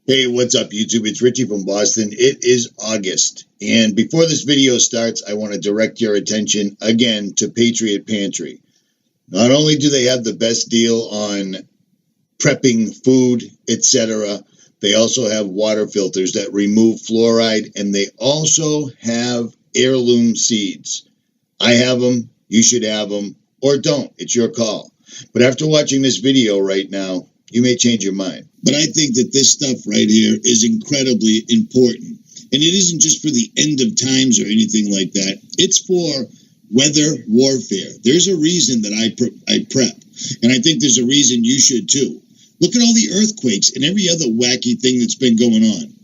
Hey, what's up, YouTube? It's Richie from Boston. It is August. And before this video starts, I want to direct your attention again to Patriot Pantry. Not only do they have the best deal on prepping food, etc., they also have water filters that remove fluoride, and they also have heirloom seeds. I have them. You should have them, or don't. It's your call. But after watching this video right now, you may change your mind. But I think that this stuff right here is incredibly important. And it isn't just for the end of times or anything like that. It's for weather warfare. There's a reason that I prep. And I think there's a reason you should too. Look at all the earthquakes and every other wacky thing that's been going on.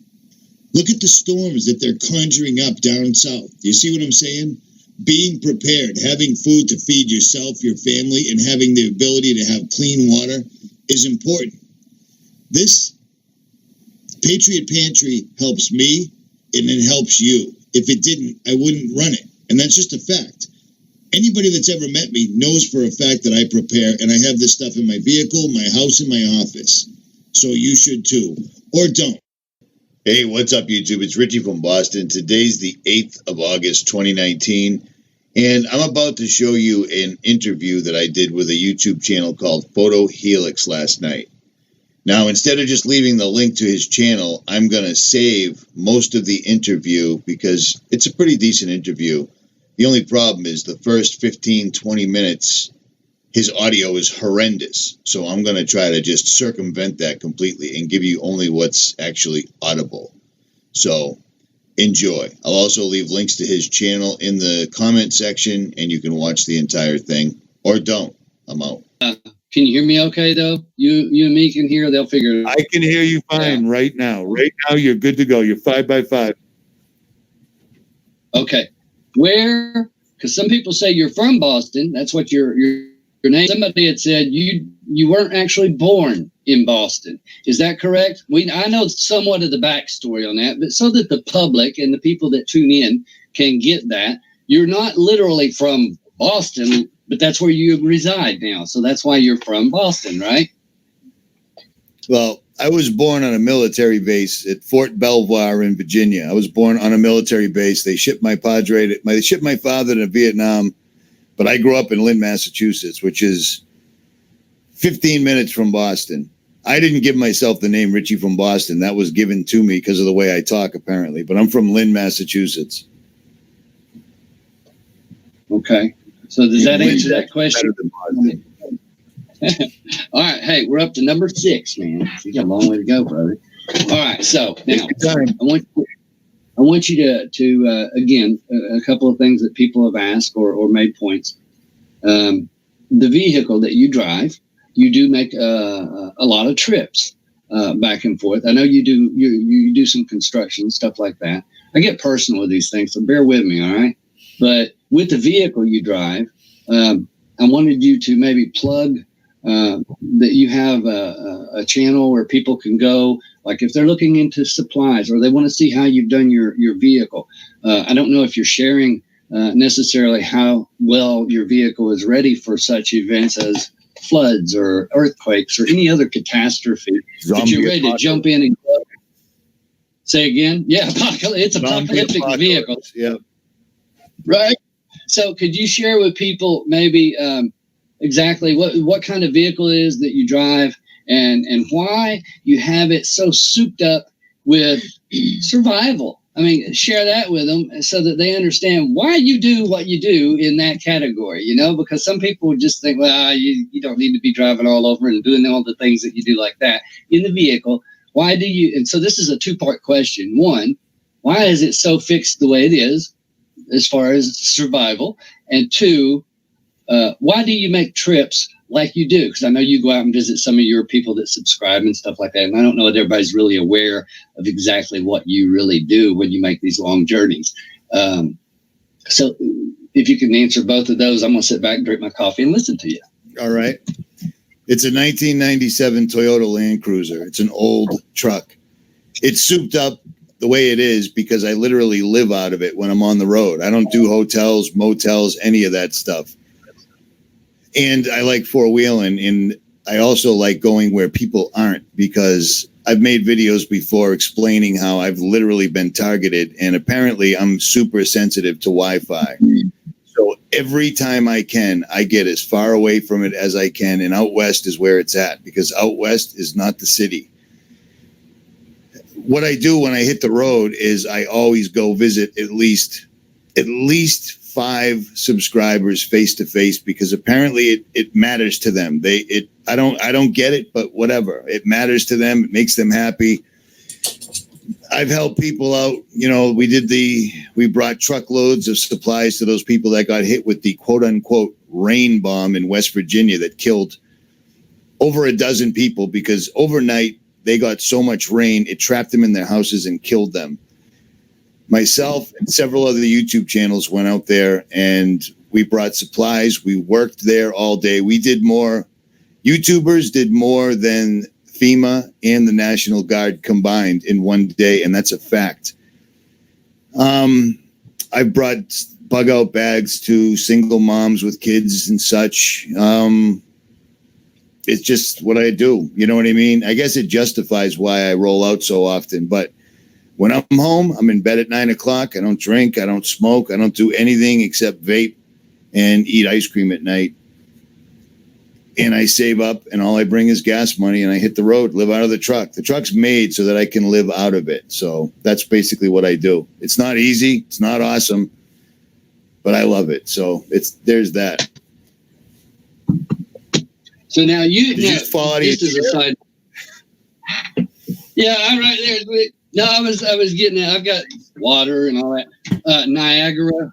Look at the storms that they're conjuring up down south. You see what I'm saying? Being prepared, having food to feed yourself, your family, and having the ability to have clean water is important. This Patriot Pantry helps me, and it helps you. If it didn't, I wouldn't run it. And that's just a fact. Anybody that's ever met me knows for a fact that I prepare, and I have this stuff in my vehicle, my house, and my office. So you should too. Or don't. Hey, what's up, YouTube? It's Richie from Boston. Today's the 8th of August, 2019. And I'm about to show you an interview that I did with a YouTube channel called Photo Helix last night. Now, instead of just leaving the link to his channel, I'm going to save most of the interview because it's a pretty decent interview. The only problem is the first 15, 20 minutes, his audio is horrendous. So I'm going to try to just circumvent that completely and give you only what's actually audible. So enjoy. I'll also leave links to his channel in the comment section, and you can watch the entire thing. Or don't. I'm out. Can you hear me okay, though? You and me can hear. They'll figure it out. I can hear you fine right now. Right now, you're good to go. You're 5x5. Okay. Where? Because some people say you're from Boston. That's what your name. Somebody had said you weren't actually born in Boston. Is that correct? I know somewhat of the backstory on that, but so that the public and the people that tune in can get that, you're not literally from Boston, but that's where you reside now. So that's why you're from Boston, right? Well, I was born on a military base at Fort Belvoir in Virginia. I was born on a military base. They shipped my father to Vietnam, but I grew up in Lynn, Massachusetts, which is 15 minutes from Boston. I didn't give myself the name Richie from Boston. That was given to me because of the way I talk, apparently. But I'm from Lynn, Massachusetts. Okay. So does that answer that question? All right. Hey, we're up to number 6, man. You got a long way to go, brother. All right. So now I want you to again, a couple of things that people have asked or made points. The vehicle that you drive, you do make a lot of trips back and forth. I know you do some construction, stuff like that. I get personal with these things, so bear with me, all right? But with the vehicle you drive, I wanted you to maybe plug that you have a channel where people can go, like if they're looking into supplies or they want to see how you've done your vehicle. I don't know if you're sharing necessarily how well your vehicle is ready for such events as floods or earthquakes or any other catastrophe. But you're ready to jump in and go. Say again? Yeah, it's an apocalyptic vehicle. Yeah. Right. So could you share with people maybe exactly what kind of vehicle it is that you drive and why you have it so souped up with survival? I mean, share that with them so that they understand why you do what you do in that category, because some people would just think, well, you don't need to be driving all over and doing all the things that you do like that in the vehicle. Why do you? And so this is a 2-part question. 1, why is it so fixed the way it is as far as survival? And 2, why do you make trips like you do? Because I know you go out and visit some of your people that subscribe and stuff like that. And I don't know that everybody's really aware of exactly what you really do when you make these long journeys. So if you can answer both of those, I'm going to sit back, drink my coffee, and listen to you. All right. It's a 1997 Toyota Land Cruiser. It's an old truck. It's souped up the way it is because I literally live out of it when I'm on the road. I don't do hotels, motels, any of that stuff. And I like four-wheeling, and I also like going where people aren't because I've made videos before explaining how I've literally been targeted, and apparently I'm super sensitive to Wi-Fi. So every time I can, I get as far away from it as I can, and out west is where it's at, because out west is not the city. What I do when I hit the road is I always go visit at least 5 subscribers face to face, because apparently it matters to them. I don't get it, but whatever. It matters to them. It makes them happy. I've helped people out. You know, we brought truckloads of supplies to those people that got hit with the quote unquote rain bomb in West Virginia that killed over a dozen people, because overnight they got so much rain, it trapped them in their houses and killed them. Myself and several other YouTube channels went out there and we brought supplies. We worked there all day. YouTubers did more than FEMA and the National Guard combined in one day, and that's a fact. I brought bug out bags to single moms with kids and such. It's just what I do. You know what I mean? I guess it justifies why I roll out so often, but when I'm home, I'm in bed at 9 o'clock. I don't drink. I don't smoke. I don't do anything except vape and eat ice cream at night. And I save up, and all I bring is gas money, and I hit the road, live out of the truck. The truck's made so that I can live out of it. So that's basically what I do. It's not easy. It's not awesome, but I love it. So there's that. So now you just fall out of your chair? Yeah, I'm right there. No, I was getting it. I've got water and all that. Niagara.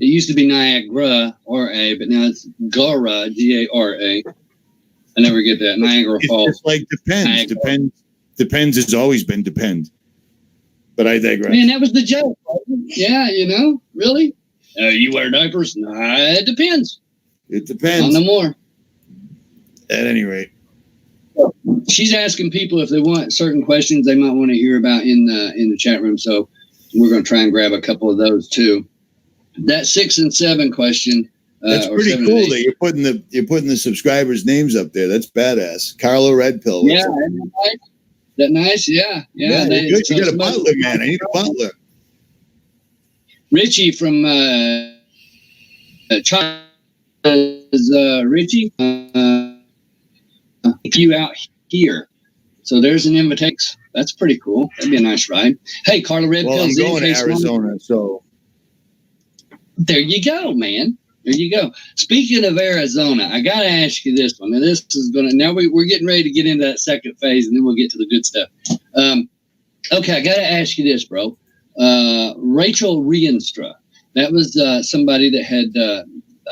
It used to be Niagara, R-A, but now it's Gara, G-A-R-A. I never get that. Niagara Falls. It's like depends. Niagara. Depends has always been depend. But I digress. Man, that was the joke. Yeah, really? You wear diapers? Nah, it depends. It depends. No more. At any rate. She's asking people if they want certain questions they might want to hear about in the chat room. So we're going to try and grab a couple of those too. That 6 and 7 question. That's pretty cool that you're putting the subscribers' names up there. That's badass. Carlo Red Pill. Yeah, that nice. Yeah. You got a butler, man. I need a butler. Richie from China is Richie. You out here. So there's an invitation. That's pretty cool. That'd be a nice ride. Hey, Carla Red Pill. I'm going to Arizona, so there you go, man. There you go. Speaking of Arizona, I got to ask you this one. And this is going to, now we're getting ready to get into that second phase, and then we'll get to the good stuff. Okay, I got to ask you this, bro. Rachel Rienstra. That was somebody that had,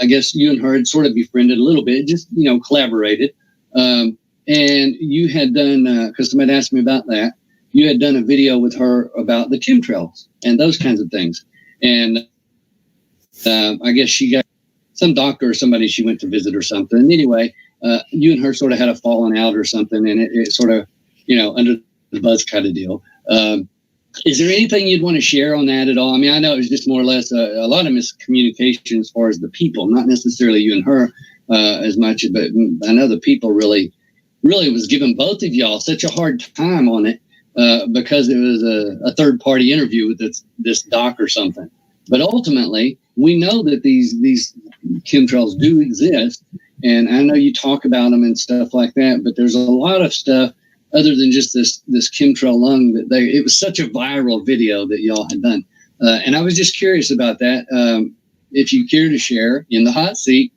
I guess you and her had sort of befriended a little bit, just, collaborated. And you had done, because somebody asked me about that, you had done a video with her about the chemtrails and those kinds of things. And I guess she got some doctor or somebody she went to visit or something. And anyway, you and her sort of had a falling out or something, and it sort of, under the buzz kind of deal. Is there anything you'd want to share on that at all? I mean, I know it was just more or less a lot of miscommunication as far as the people, not necessarily you and her as much, but I know the people really was giving both of y'all such a hard time on it because it was a third-party interview with this doc or something. But ultimately, we know that these chemtrails do exist, and I know you talk about them and stuff like that, but there's a lot of stuff other than just this chemtrail lung that it was such a viral video that y'all had done. And I was just curious about that. If you care to share in the hot seat,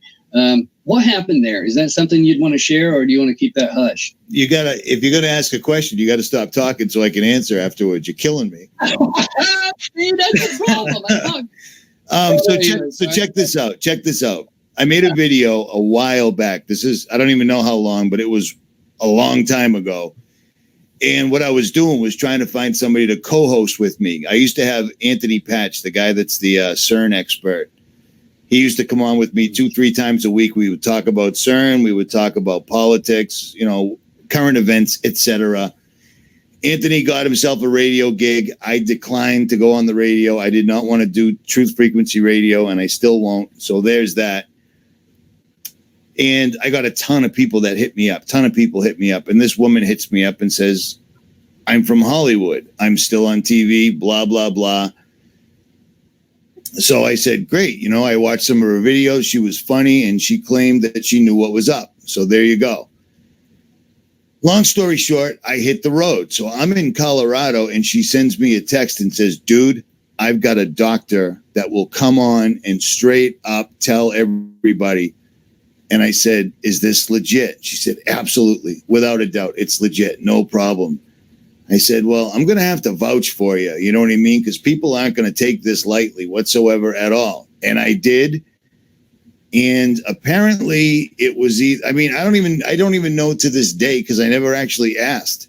what happened there? Is that something you'd want to share, or do you want to keep that hush? If you're going to ask a question, you got to stop talking so I can answer afterwards. You're killing me. See, that's the problem. So check this out. Check this out. I made a video a while back. I don't even know how long, but it was a long time ago. And what I was doing was trying to find somebody to co-host with me. I used to have Anthony Patch, the guy that's the CERN expert. He used to come on with me 2-3 times a week. We would talk about CERN. We would talk about politics, current events, etc. Anthony got himself a radio gig. I declined to go on the radio. I did not want to do Truth Frequency Radio, and I still won't. So there's that. And I got a ton of people that hit me up. And this woman hits me up and says, I'm from Hollywood. I'm still on TV, blah, blah, blah. So I said, great. I watched some of her videos. She was funny, and she claimed that she knew what was up. So there you go. Long story short, I hit the road. So I'm in Colorado, and she sends me a text and says, dude, I've got a doctor that will come on and straight up tell everybody. And I said, is this legit? She said, absolutely. Without a doubt. It's legit. No problem. I said, well, I'm going to have to vouch for you. You know what I mean? Because people aren't going to take this lightly whatsoever at all. And I did. And apparently it was, I don't even know to this day, because I never actually asked.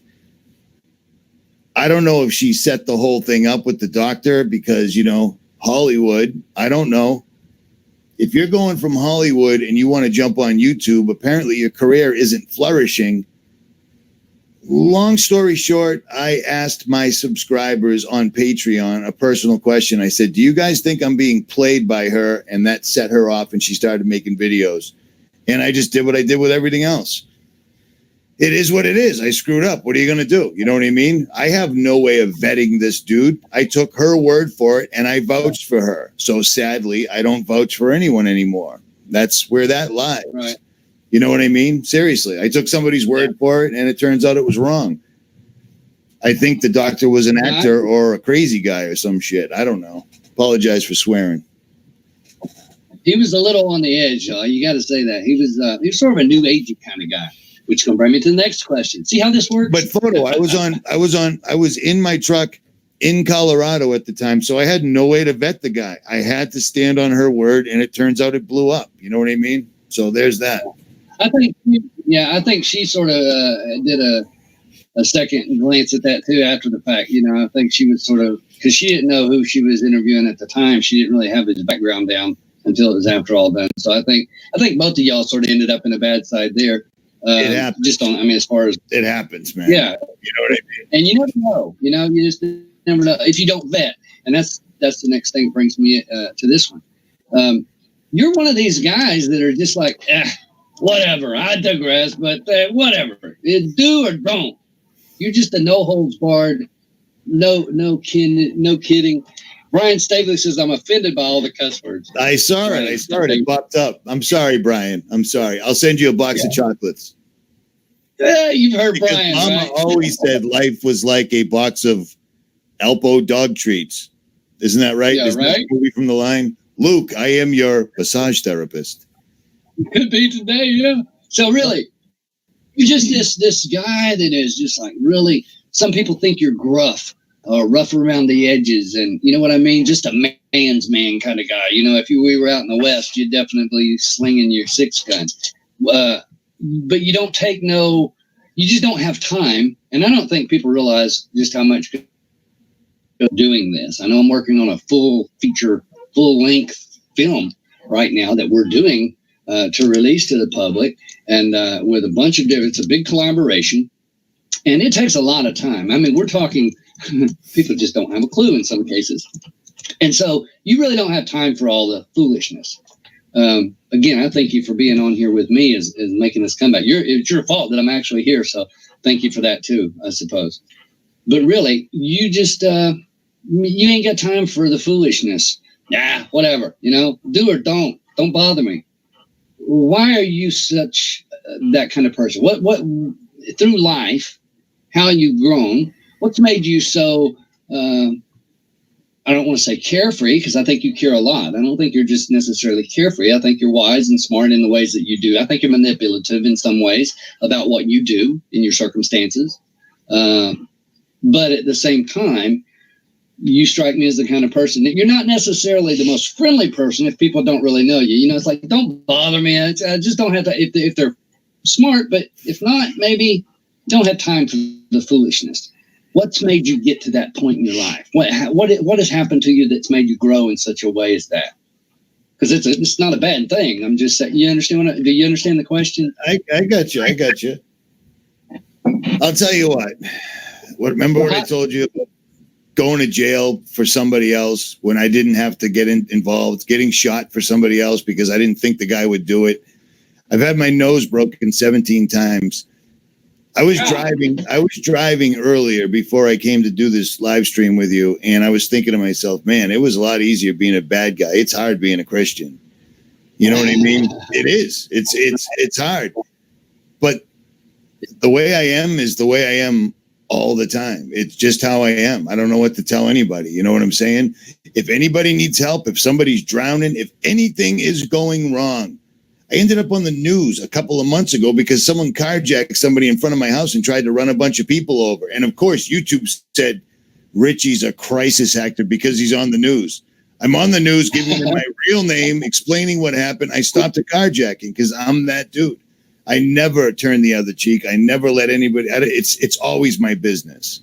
I don't know if she set the whole thing up with the doctor because, Hollywood, I don't know. If you're going from Hollywood and you want to jump on YouTube, apparently your career isn't flourishing. Long story short, I asked my subscribers on Patreon a personal question. I said, do you guys think I'm being played by her? And that set her off and she started making videos. And I just did what I did with everything else. It is what it is. I screwed up. What are you going to do? You know what I mean? I have no way of vetting this dude. I took her word for it and I vouched for her. So sadly, I don't vouch for anyone anymore. That's where that lies. Right. You know what I mean? Seriously, I took somebody's word for it, and it turns out it was wrong. I think the doctor was an actor or a crazy guy or some shit. I don't know. Apologize for swearing. He was a little on the edge, y'all. You got to say that. He was sort of a new agey kind of guy, which can bring me to the next question. See how this works? But photo, I was in my truck in Colorado at the time, so I had no way to vet the guy. I had to stand on her word, and it turns out it blew up. You know what I mean? So there's that. I think she sort of did a second glance at that too after the fact. I think she was sort of, because she didn't know who she was interviewing at the time. She didn't really have his background down until it was after all done. So I think both of y'all sort of ended up in a bad side there. It happens. Just as far as it happens, man. Yeah, you know what I mean. And you never know. You just never know if you don't vet. And that's the next thing that brings me to this one. You're one of these guys that are just like, whatever, I digress, but whatever. Do or don't. You're just a no holds barred, no kidding. Brian Staveley says, I'm offended by all the cuss words. I saw it. It popped up. I'm sorry, Brian. I'm sorry. I'll send you a box of chocolates. You've heard because Brian, Mama right? always said life was like a box of Alpo dog treats. Isn't that right? Yeah, Isn't that a movie from The Line? Luke, I am your massage therapist. Could be today, yeah. So really, you're just this guy that is just like really, some people think you're gruff or rough around the edges, and you know what I mean? Just a man's man kind of guy. If we were out in the West, you'd definitely be slinging your 6-gun. But you don't take you just don't have time. And I don't think people realize just how much doing this. I know I'm working on a full-length film right now that we're doing to release to the public, and with a bunch of different, it's a big collaboration, and it takes a lot of time. We're talking, people just don't have a clue in some cases. And so you really don't have time for all the foolishness. Again, I thank you for being on here with me as making this comeback. It's your fault that I'm actually here. So thank you for that too, I suppose. But really, you just, you ain't got time for the foolishness. Whatever, do or don't bother me. Why are you such that kind of person? What through life, how you've grown, what's made you so, I don't want to say carefree, because I think you care a lot. I don't think you're just necessarily carefree. I think you're wise and smart in the ways that you do. I think you're manipulative in some ways about what you do in your circumstances. But at the same time, you strike me as the kind of person that you're not necessarily the most friendly person if people don't really know you. It's like, don't bother me. I just don't have to, if they're smart, but if not, maybe don't have time for the foolishness. What's made you get to that point in your life? What has happened to you that's made you grow in such a way as that? Because it's not a bad thing. I'm just saying, do you understand the question? I got you. I'll tell you what. Remember what I told you about going to jail for somebody else when I didn't have to get involved, getting shot for somebody else because I didn't think the guy would do it. I've had my nose broken 17 times. I was driving earlier before I came to do this live stream with you, and I was thinking to myself, man, it was a lot easier being a bad guy. It's hard being a Christian. You know what I mean? It is. It's hard. But the way I am is the way I am all the time. It's just how I am. I don't know what to tell anybody. You know what I'm saying? If anybody needs help, if somebody's drowning, if anything is going wrong. I ended up on the news a couple of months ago because someone carjacked somebody in front of my house and tried to run a bunch of people over. And of course, YouTube said Richie's a crisis actor because he's on the news. I'm on the news giving them my real name, explaining what happened. I stopped the carjacking because I'm that dude. I never turn the other cheek. I never let anybody. It's always my business.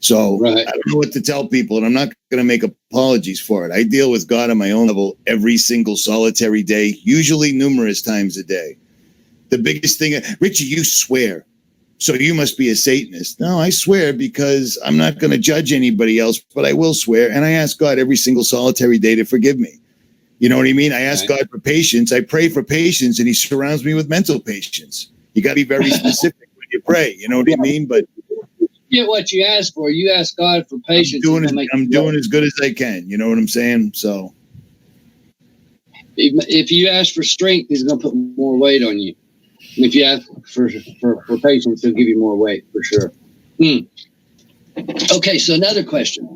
So right. I don't know what to tell people, and I'm not going to make apologies for it. I deal with God on my own level every single solitary day, usually numerous times a day. The biggest thing, Richie, you swear, so you must be a Satanist. No, I swear because I'm not going to judge anybody else, but I will swear, and I ask God every single solitary day to forgive me. You know what I mean? I ask God for patience. I pray for patience, and he surrounds me with mental patience. You got to be very specific when you pray. You know what I mean? But get what you ask for. You ask God for patience. I'm doing as good as I can. You know what I'm saying? So if you ask for strength, he's going to put more weight on you. And if you ask for patience, he'll give you more weight for sure. Okay, so another question.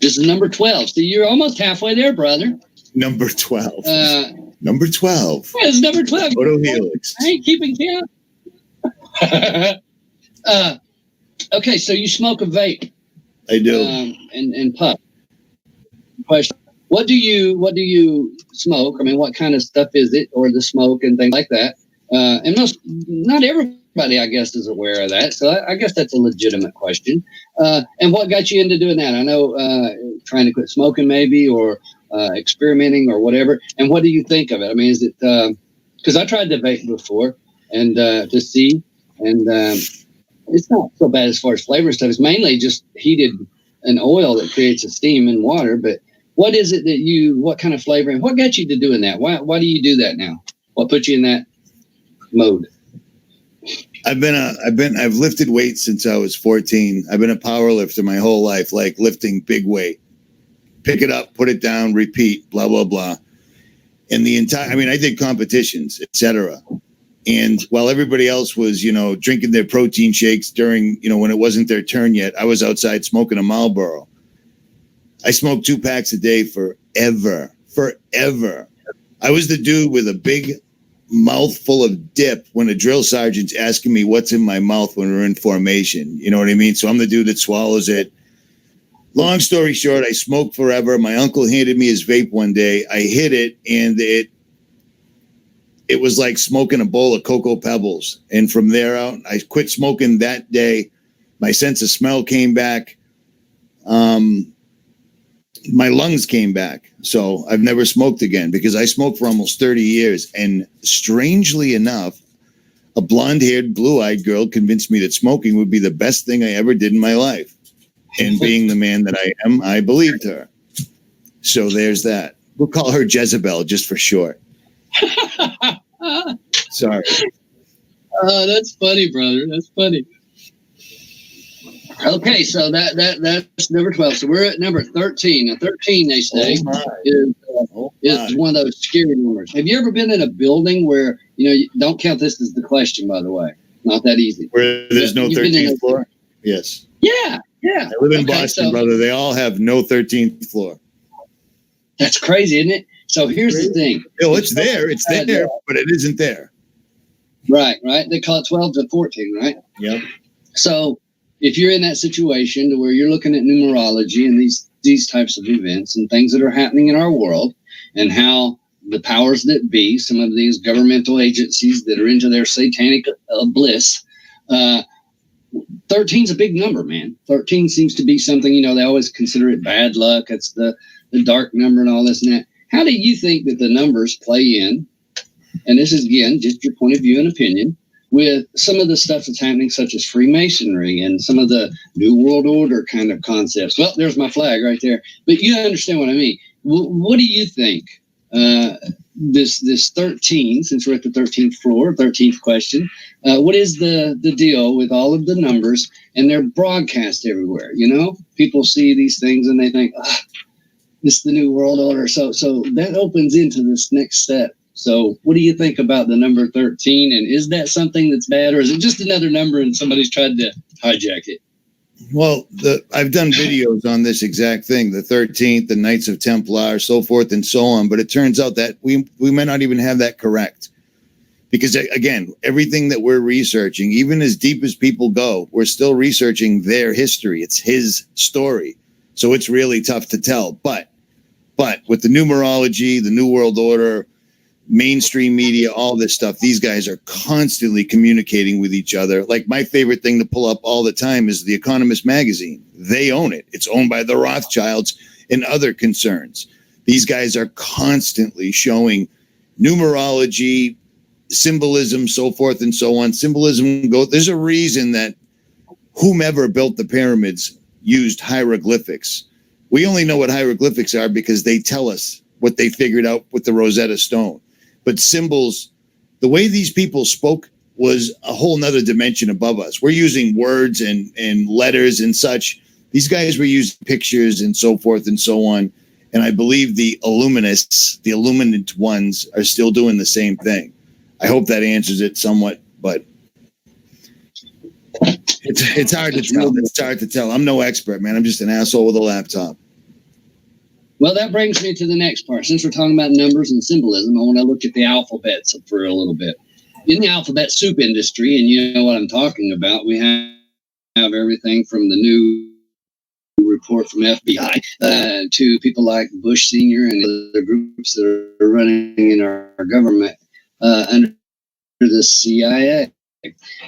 This is number 12. So you're almost halfway there, brother. Number 12. Number 12. Yeah, it's number 12. Photo helix. I ain't keeping count. Okay, so you smoke a vape. I do. And puff. Question: What do you smoke? I mean, what kind of stuff is it, or the smoke and things like that? And not everybody, I guess, is aware of that. So I guess that's a legitimate question. And what got you into doing that? I know trying to quit smoking, maybe, or experimenting, or whatever. And what do you think of it? I mean, is it because I tried the vape before and to see and. It's not so bad as far as flavor stuff. It's mainly just heated an oil that creates a steam in water. But what is it what kind of flavor, and what got you to doing that? Why do you do that now? What put you in that mode? I've lifted weights since I was 14. I've been a power lifter my whole life, like lifting big weight. Pick it up, put it down, repeat, blah, blah, blah. And I did competitions, etc. And while everybody else was, drinking their protein shakes during, when it wasn't their turn yet, I was outside smoking a Marlboro. I smoked 2 packs a day forever. I was the dude with a big mouthful of dip when a drill sergeant's asking me what's in my mouth when we're in formation. You know what I mean? So I'm the dude that swallows it. Long story short, I smoked forever. My uncle handed me his vape one day. I hit it, and it was like smoking a bowl of Cocoa Pebbles. And from there out, I quit smoking that day. My sense of smell came back. My lungs came back. So I've never smoked again because I smoked for almost 30 years. And strangely enough, a blonde-haired, blue-eyed girl convinced me that smoking would be the best thing I ever did in my life. And being the man that I am, I believed her. So there's that. We'll call her Jezebel just for short. Sorry. That's funny, brother. That's funny. Okay, so that's number 12. So we're at number 13. Now, 13, they say, is one of those scary numbers. Have you ever been in a building where, don't count this as the question, by the way. Not that easy. Where there's no 13th floor? Yes. Yeah. I live in Boston, brother. They all have no 13th floor. That's crazy, isn't it? So here's the thing. Oh, it's there, but it isn't there. Right. They call it 12 to 14, right? Yep. So if you're in that situation to where you're looking at numerology and these types of events and things that are happening in our world and how the powers that be, some of these governmental agencies that are into their satanic bliss, 13 is a big number, man. 13 seems to be something, they always consider it bad luck. It's the dark number and all this and that. How do you think that the numbers play in, and this is, again, just your point of view and opinion, with some of the stuff that's happening, such as Freemasonry and some of the New World Order kind of concepts? Well, there's my flag right there. But you understand what I mean. What do you think this 13, since we're at the 13th floor, 13th question, what is the deal with all of the numbers, and they're broadcast everywhere? You know, people see these things and they think, this is the new world order. So that opens into this next step. So what do you think about the number 13? And is that something that's bad, or is it just another number and somebody's tried to hijack it? Well, I've done videos on this exact thing, the 13th, the Knights of Templar, so forth and so on. But it turns out that we might not even have that correct. Because, again, everything that we're researching, even as deep as people go, we're still researching their history. It's his story. So it's really tough to tell. But with the numerology, the New World Order, mainstream media, all this stuff, these guys are constantly communicating with each other. Like, my favorite thing to pull up all the time is The Economist magazine. They own it. It's owned by the Rothschilds and other concerns. These guys are constantly showing numerology, symbolism, so forth and so on. Symbolism there's a reason that whomever built the pyramids used hieroglyphics. We only know what hieroglyphics are because they tell us what they figured out with the Rosetta Stone. But symbols, the way these people spoke was a whole nother dimension above us. We're using words and letters and such. These guys were using pictures and so forth and so on. And I believe the Illuminists, the Illuminant ones, are still doing the same thing. I hope that answers it somewhat, but it's hard to tell. It's hard to tell. I'm no expert, man. I'm just an asshole with a laptop. Well, that brings me to the next part. Since we're talking about numbers and symbolism, I want to look at the alphabets for a little bit. In the alphabet soup industry, and you know what I'm talking about, we have everything from the new report from FBI to people like Bush Sr. and other groups that are running in our government under the CIA,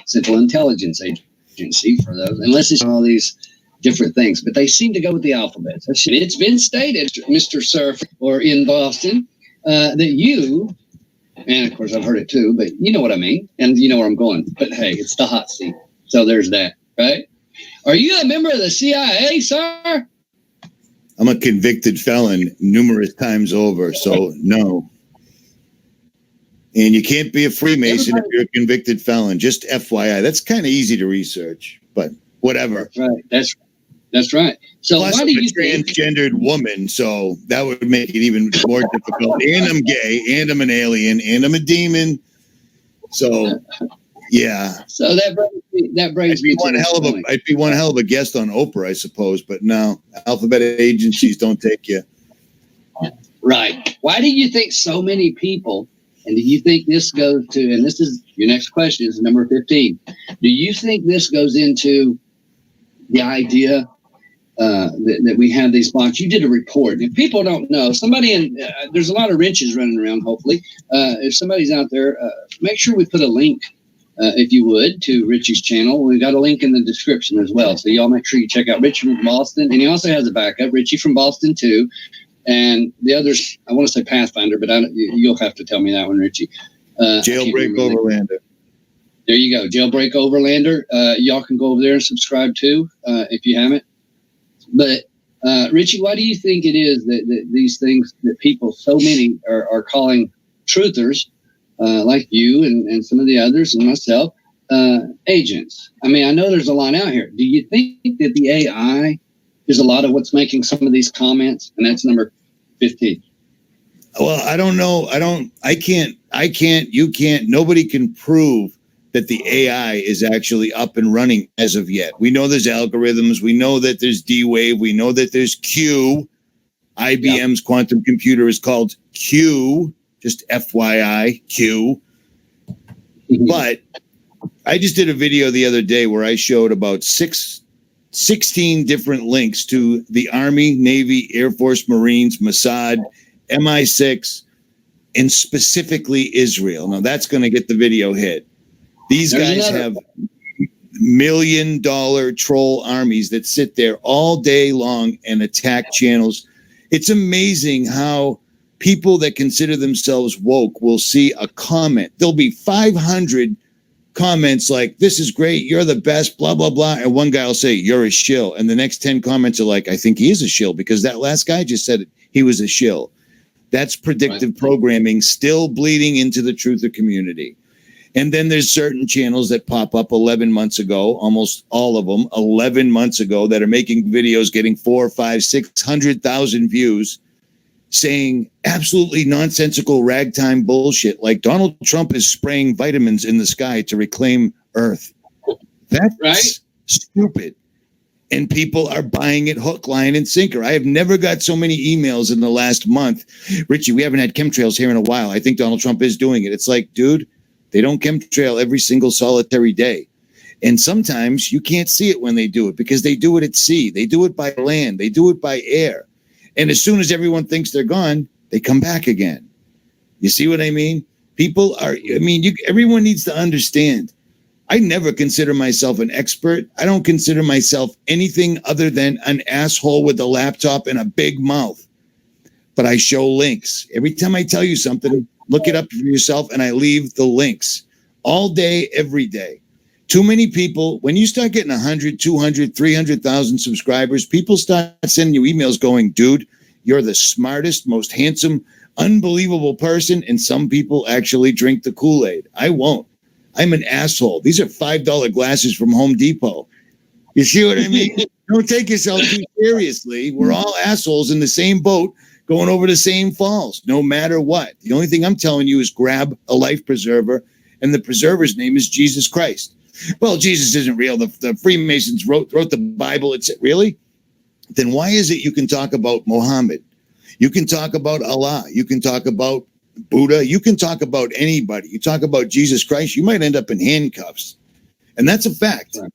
Central Intelligence Agency, for those, unless it's all these different things, but they seem to go with the alphabets. It's been stated, Mr. Surf, or in Boston, that you, and of course I've heard it too, but you know what I mean, and you know where I'm going. But hey, it's the hot seat, so there's that, right? Are you a member of the CIA, sir? I'm a convicted felon numerous times over, so no. And you can't be a Freemason if you're a convicted felon. Just FYI, that's kind of easy to research, but whatever. That's right. That's right. So plus, why do you transgendered woman? So that would make it even more difficult. And I'm gay, and I'm an alien, and I'm a demon. So, yeah. So that brings me to one hell of a. I'd be one hell of a guest on Oprah, I suppose. But no, alphabet agencies don't take you. Right. Why do you think so many people? And do you think this goes to? And this is your next question. Is number 15. Do you think this goes into the idea that we have these blocks? You did a report. If people don't know, there's a lot of Riches running around, hopefully. If somebody's out there, make sure we put a link, if you would, to Richie's channel. We've got a link in the description as well. So y'all make sure you check out Richie from Boston. And he also has a backup, Richie from Boston too. And the others, I want to say Pathfinder, but you'll have to tell me that one, Richie. Jailbreak Overlander. There you go. Jailbreak Overlander. Y'all can go over there and subscribe too, if you haven't. But Richie, why do you think it is that these things that people, so many are calling truthers, like you and some of the others and myself, agents? I mean, I know there's a lot out here. Do you think that the AI is a lot of what's making some of these comments? And that's number 15. Well, I don't know. I can't, you can't, nobody can prove that the AI is actually up and running as of yet. We know there's algorithms. We know that there's D-Wave. We know that there's Q. IBM's quantum computer is called Q, just FYI, Q. Mm-hmm. But I just did a video the other day where I showed about 16 different links to the Army, Navy, Air Force, Marines, Mossad, MI6, and specifically Israel. Now that's going to get the video hit. These guys have $1 million troll armies that sit there all day long and attack channels. It's amazing how people that consider themselves woke will see a comment. There'll be 500 comments like, this is great, you're the best, blah, blah, blah. And one guy will say, you're a shill. And the next 10 comments are like, I think he is a shill because that last guy just said it. He was a shill. That's predictive programming still bleeding into the truther community. And then there's certain channels that pop up 11 months ago, almost all of them 11 months ago, that are making videos getting 4, 5, 600,000 views, saying absolutely nonsensical ragtime bullshit like Donald Trump is spraying vitamins in the sky to reclaim Earth. That's stupid. And people are buying it hook, line, and sinker. I have never got so many emails in the last month. Richie, we haven't had chemtrails here in a while. I think Donald Trump is doing it. It's like, dude, they don't chemtrail every single solitary day. And sometimes you can't see it when they do it because they do it at sea. They do it by land. They do it by air. And as soon as everyone thinks they're gone, they come back again. You see what I mean? People are, everyone needs to understand. I never consider myself an expert. I don't consider myself anything other than an asshole with a laptop and a big mouth. But I show links. Every time I tell you something, look it up for yourself, and I leave the links all day, every day. Too many people, when you start getting 100, 200, 300,000 subscribers, people start sending you emails going, dude, you're the smartest, most handsome, unbelievable person, and some people actually drink the Kool-Aid. I won't. I'm an asshole. These are $5 glasses from Home Depot. You see what I mean? Don't take yourself too seriously. We're all assholes in the same boat going over the same falls, no matter what. The only thing I'm telling you is grab a life preserver, and the preserver's name is Jesus Christ. Well, Jesus isn't real. The Freemasons wrote the Bible. It's really? Then why is it you can talk about Muhammad? You can talk about Allah. You can talk about Buddha. You can talk about anybody. You talk about Jesus Christ, you might end up in handcuffs. And that's a fact. Right.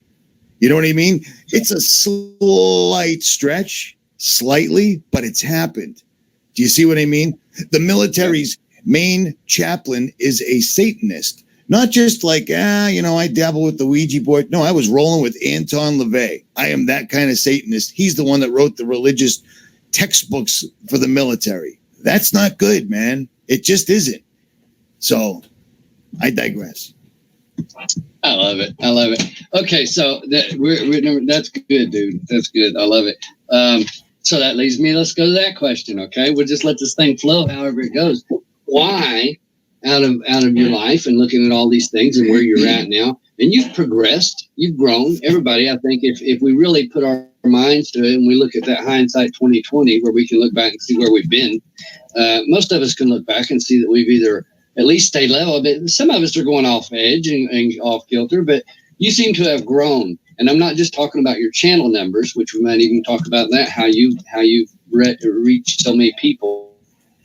You know what I mean? It's a slight stretch, slightly, but it's happened. Do you see what I mean? The military's main chaplain is a Satanist. Not just like, I dabble with the Ouija board. No, I was rolling with Anton LaVey. I am that kind of Satanist. He's the one that wrote the religious textbooks for the military. That's not good, man. It just isn't. So I digress. I love it. Okay, so that's good, dude. That's good. I love it. So that leads me, let's go to that question, okay? We'll just let this thing flow however it goes. Why, out of your life and looking at all these things and where you're at now, and you've progressed, you've grown. Everybody, I think if we really put our minds to it and we look at that hindsight 2020 where we can look back and see where we've been, most of us can look back and see that we've either at least stayed level, but some of us are going off edge and off kilter, but you seem to have grown. And I'm not just talking about your channel numbers, which we might even talk about that, how you've reached so many people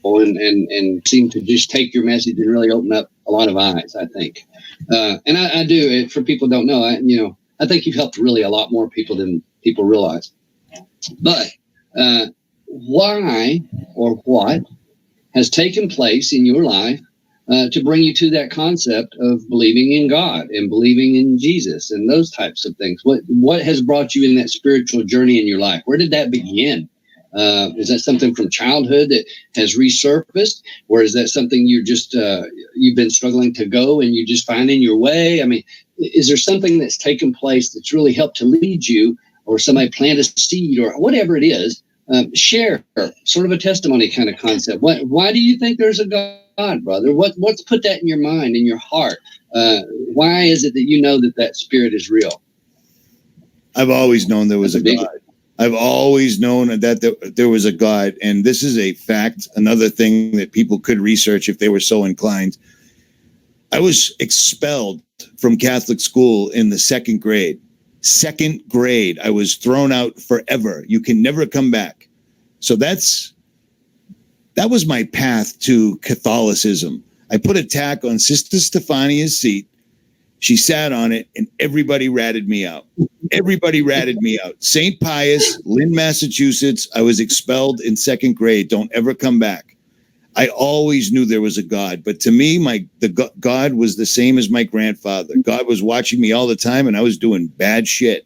and seem to just take your message and really open up a lot of eyes, I think. And I do, for people who don't know, I think you've helped really a lot more people than people realize. But why or what has taken place in your life to bring you to that concept of believing in God and believing in Jesus and those types of things? What has brought you in that spiritual journey in your life? Where did that begin? Is that something from childhood that has resurfaced, or is that something you're just you've been struggling to go and you're just finding your way? I mean, is there something that's taken place that's really helped to lead you, or somebody plant a seed, or whatever it is? Share sort of a testimony kind of concept. Why do you think there's a God, brother? What's put that in your mind, in your heart? Why is it that you know that spirit is real? I've always known there was a God. I've always known that there was a God, and this is a fact, another thing that people could research if they were so inclined. I was expelled from Catholic school in the second grade. Second grade, I was thrown out forever. You can never come back. So that was my path to Catholicism. I put a tack on Sister Stefania's seat. She sat on it, and everybody ratted me out. Everybody ratted me out. St. Pius, Lynn, Massachusetts. I was expelled in second grade. Don't ever come back. I always knew there was a God, but to me, the God was the same as my grandfather. God was watching me all the time, and I was doing bad shit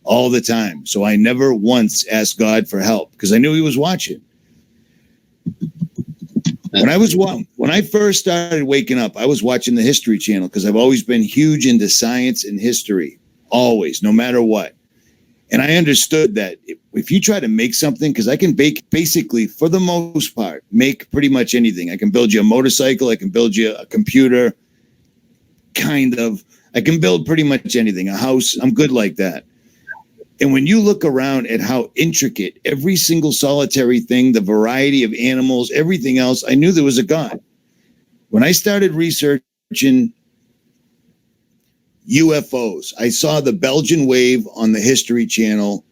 all the time. So I never once asked God for help because I knew he was watching. When I first started waking up, I was watching the History Channel because I've always been huge into science and history, always, no matter what. And I understood that if you try to make something, because I can basically, for the most part, make pretty much anything. I can build you a motorcycle. I can build you a computer. Kind of. I can build pretty much anything. A house. I'm good like that. And when you look around at how intricate every single solitary thing, the variety of animals, everything else, I knew there was a God. When I started researching UFOs, I saw the Belgian wave on the History Channel.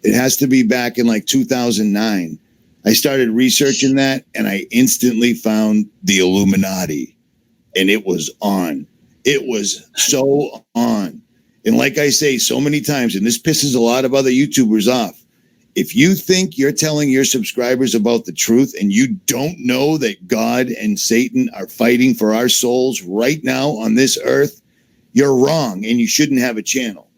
It has to be back in like 2009. I started researching that, and I instantly found the Illuminati, and it was on. It was so on. And like I say so many times, and this pisses a lot of other YouTubers off, if you think you're telling your subscribers about the truth and you don't know that God and Satan are fighting for our souls right now on this earth, you're wrong, and you shouldn't have a channel.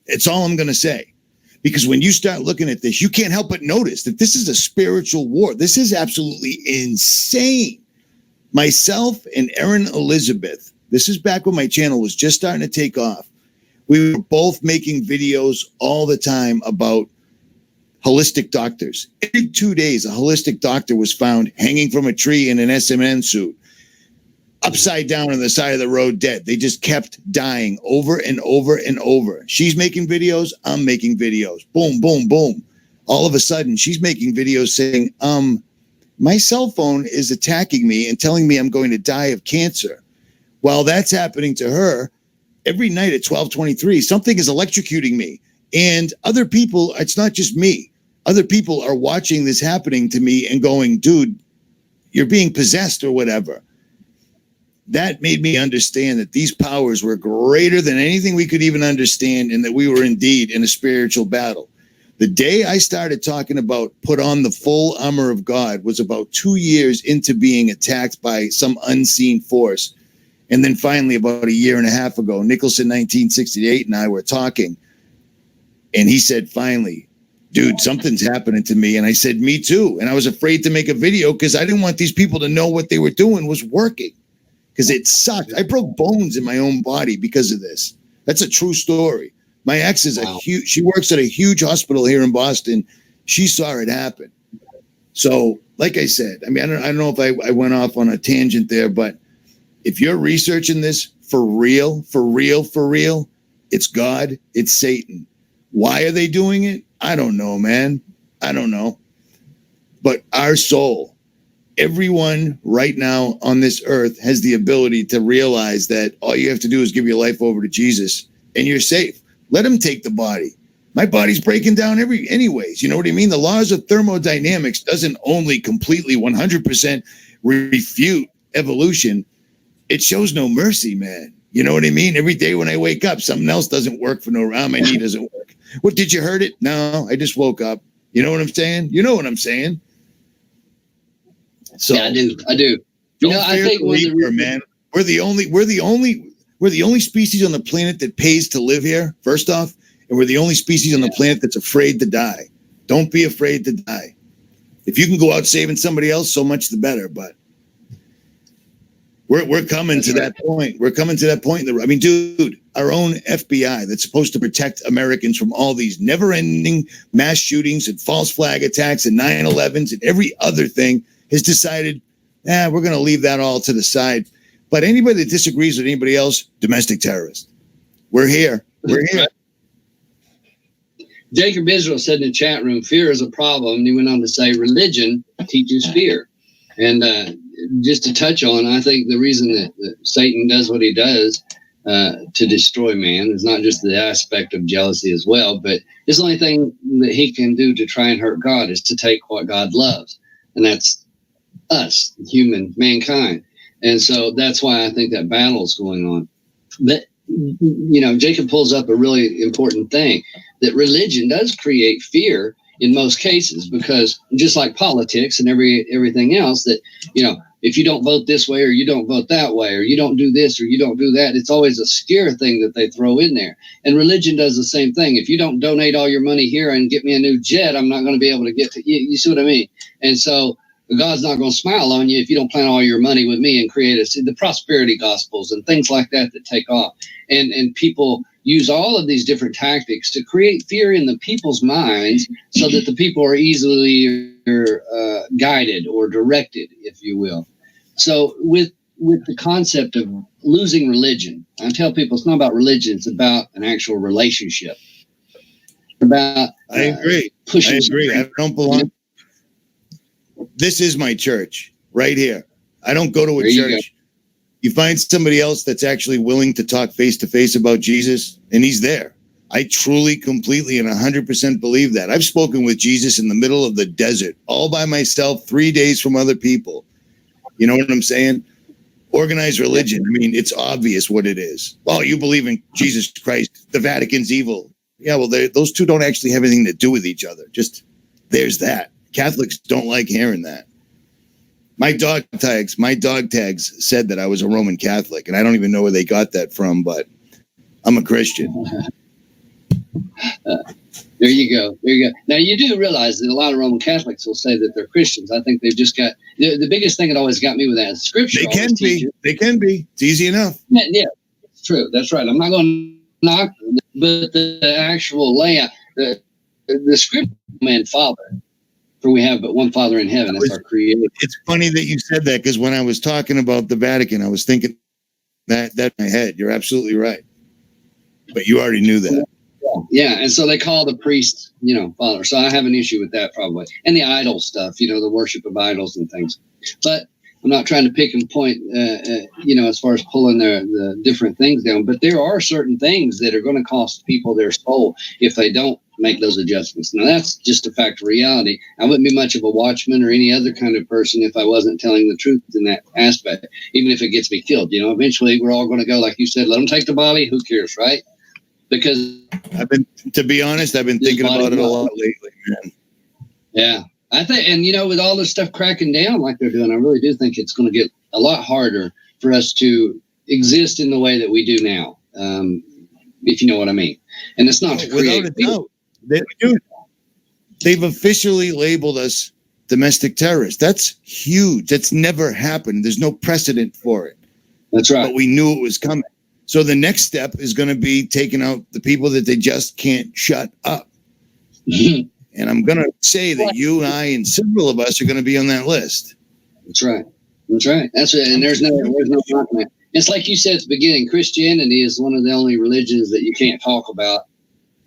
It's all I'm going to say. Because when you start looking at this, you can't help but notice that this is a spiritual war. This is absolutely insane. Myself and Erin Elizabeth, this is back when my channel was just starting to take off. We were both making videos all the time about holistic doctors. Every 2 days, a holistic doctor was found hanging from a tree in an SMN suit, upside down on the side of the road, dead. They just kept dying over and over and over. She's making videos. I'm making videos. Boom, boom, boom. All of a sudden, she's making videos saying, my cell phone is attacking me and telling me I'm going to die of cancer. While that's happening to her, every night at 12:23, something is electrocuting me. And other people, it's not just me. Other people are watching this happening to me and going, dude, you're being possessed or whatever. That made me understand that these powers were greater than anything we could even understand, and that we were indeed in a spiritual battle. The day I started talking about put on the full armor of God was about 2 years into being attacked by some unseen force. And then finally, about a year and a half ago, Nicholson 1968 and I were talking. And he said, finally, dude, something's happening to me. And I said, me too. And I was afraid to make a video because I didn't want these people to know what they were doing was working. Because it sucked. I broke bones in my own body because of this. That's a true story. My ex is she works at a huge hospital here in Boston. She saw it happen. So, like I said, I mean, I don't know if I went off on a tangent there, but if you're researching this for real, it's God, it's Satan. Why are they doing it? I don't know, man. I don't know. But our soul, everyone right now on this earth has the ability to realize that all you have to do is give your life over to Jesus and you're safe. Let him take the body. My body's breaking down anyways. You know what I mean? The laws of thermodynamics doesn't only completely 100% refute evolution. It shows no mercy, man. You know what I mean? Every day when I wake up, something else doesn't work for no reason. My knee doesn't work. What, did you hurt it? No, I just woke up. You know what I'm saying? You know what I'm saying? So yeah, I do. You know, I think man, we're the only species on the planet that pays to live here, first off, and we're the only species on the planet that's afraid to die. Don't be afraid to die. If you can go out saving somebody else, so much the better, but we're coming to that point. We're coming to that point. I mean, dude, our own FBI that's supposed to protect Americans from all these never-ending mass shootings and false flag attacks and 9/11s and every other thing has decided, we're going to leave that all to the side. But anybody that disagrees with anybody else, domestic terrorist. We're here. We're here. Jacob Israel said in the chat room, fear is a problem. And he went on to say, religion teaches fear. And just to touch on, I think the reason that Satan does what he does to destroy man is not just the aspect of jealousy as well, but it's the only thing that he can do to try and hurt God is to take what God loves. And that's us, mankind. And so that's why I think that battle is going on. But, you know, Jacob pulls up a really important thing, that religion does create fear in most cases, because just like politics and everything else, that, you know, if you don't vote this way or you don't vote that way or you don't do this or you don't do that, it's always a scare thing that they throw in there. And religion does the same thing. If you don't donate all your money here and get me a new jet, I'm not going to be able to get to you. You see what I mean? And so God's not going to smile on you if you don't plant all your money with me and create the prosperity gospels and things like that take off. And people, use all of these different tactics to create fear in the people's minds so that the people are easily guided or directed, if you will. So with the concept of losing religion, I tell people it's not about religion, it's about an actual relationship. About I agree. Pushing. I agree. I don't belong. This is my church right here. I don't go to a church. You find somebody else that's actually willing to talk face to face about Jesus, and he's there. I truly, completely, and 100% believe that. I've spoken with Jesus in the middle of the desert, all by myself, 3 days from other people. You know what I'm saying? Organized religion. I mean, it's obvious what it is. Oh, you believe in Jesus Christ. The Vatican's evil. Yeah, well, those two don't actually have anything to do with each other. Just there's that. Catholics don't like hearing that. My dog tags said that I was a Roman Catholic, and I don't even know where they got that from, but I'm a Christian. There you go. Now, you do realize that a lot of Roman Catholics will say that they're Christians. I think they've just got the biggest thing that always got me with that is Scripture. They can be. They can be. It's easy enough. Yeah, it's true. That's right. I'm not going to knock, but the actual layout, the Scripture, man, Father. For we have but one Father in heaven, that's our Creator. It's funny that you said that, because when I was talking about the Vatican, I was thinking that in my head. You're absolutely right. But you already knew that. Yeah, and so they call the priest, Father. So I have an issue with that probably. And the idol stuff, the worship of idols and things. But I'm not trying to pick and point, as far as pulling the different things down. But there are certain things that are going to cost people their soul if they don't make those adjustments. Now, that's just a fact of reality. I wouldn't be much of a watchman or any other kind of person if I wasn't telling the truth in that aspect, even if it gets me killed. Eventually we're all going to go, like you said, let them take the body. Who cares, right? Because to be honest, I've been thinking about it a lot lately, man. Yeah. I think, and with all this stuff cracking down like they're doing, I really do think it's going to get a lot harder for us to exist in the way that we do now, if you know what I mean. And it's not to create. Without a doubt. They've officially labeled us domestic terrorists. That's huge. That's never happened. There's no precedent for it. That's right. But we knew it was coming. So the next step is going to be taking out the people that they just can't shut up. And I'm going to say that you and I and several of us are going to be on that list. That's right. That's right. That's it. And there's no knocking it. It's like you said at the beginning, Christianity is one of the only religions that you can't talk about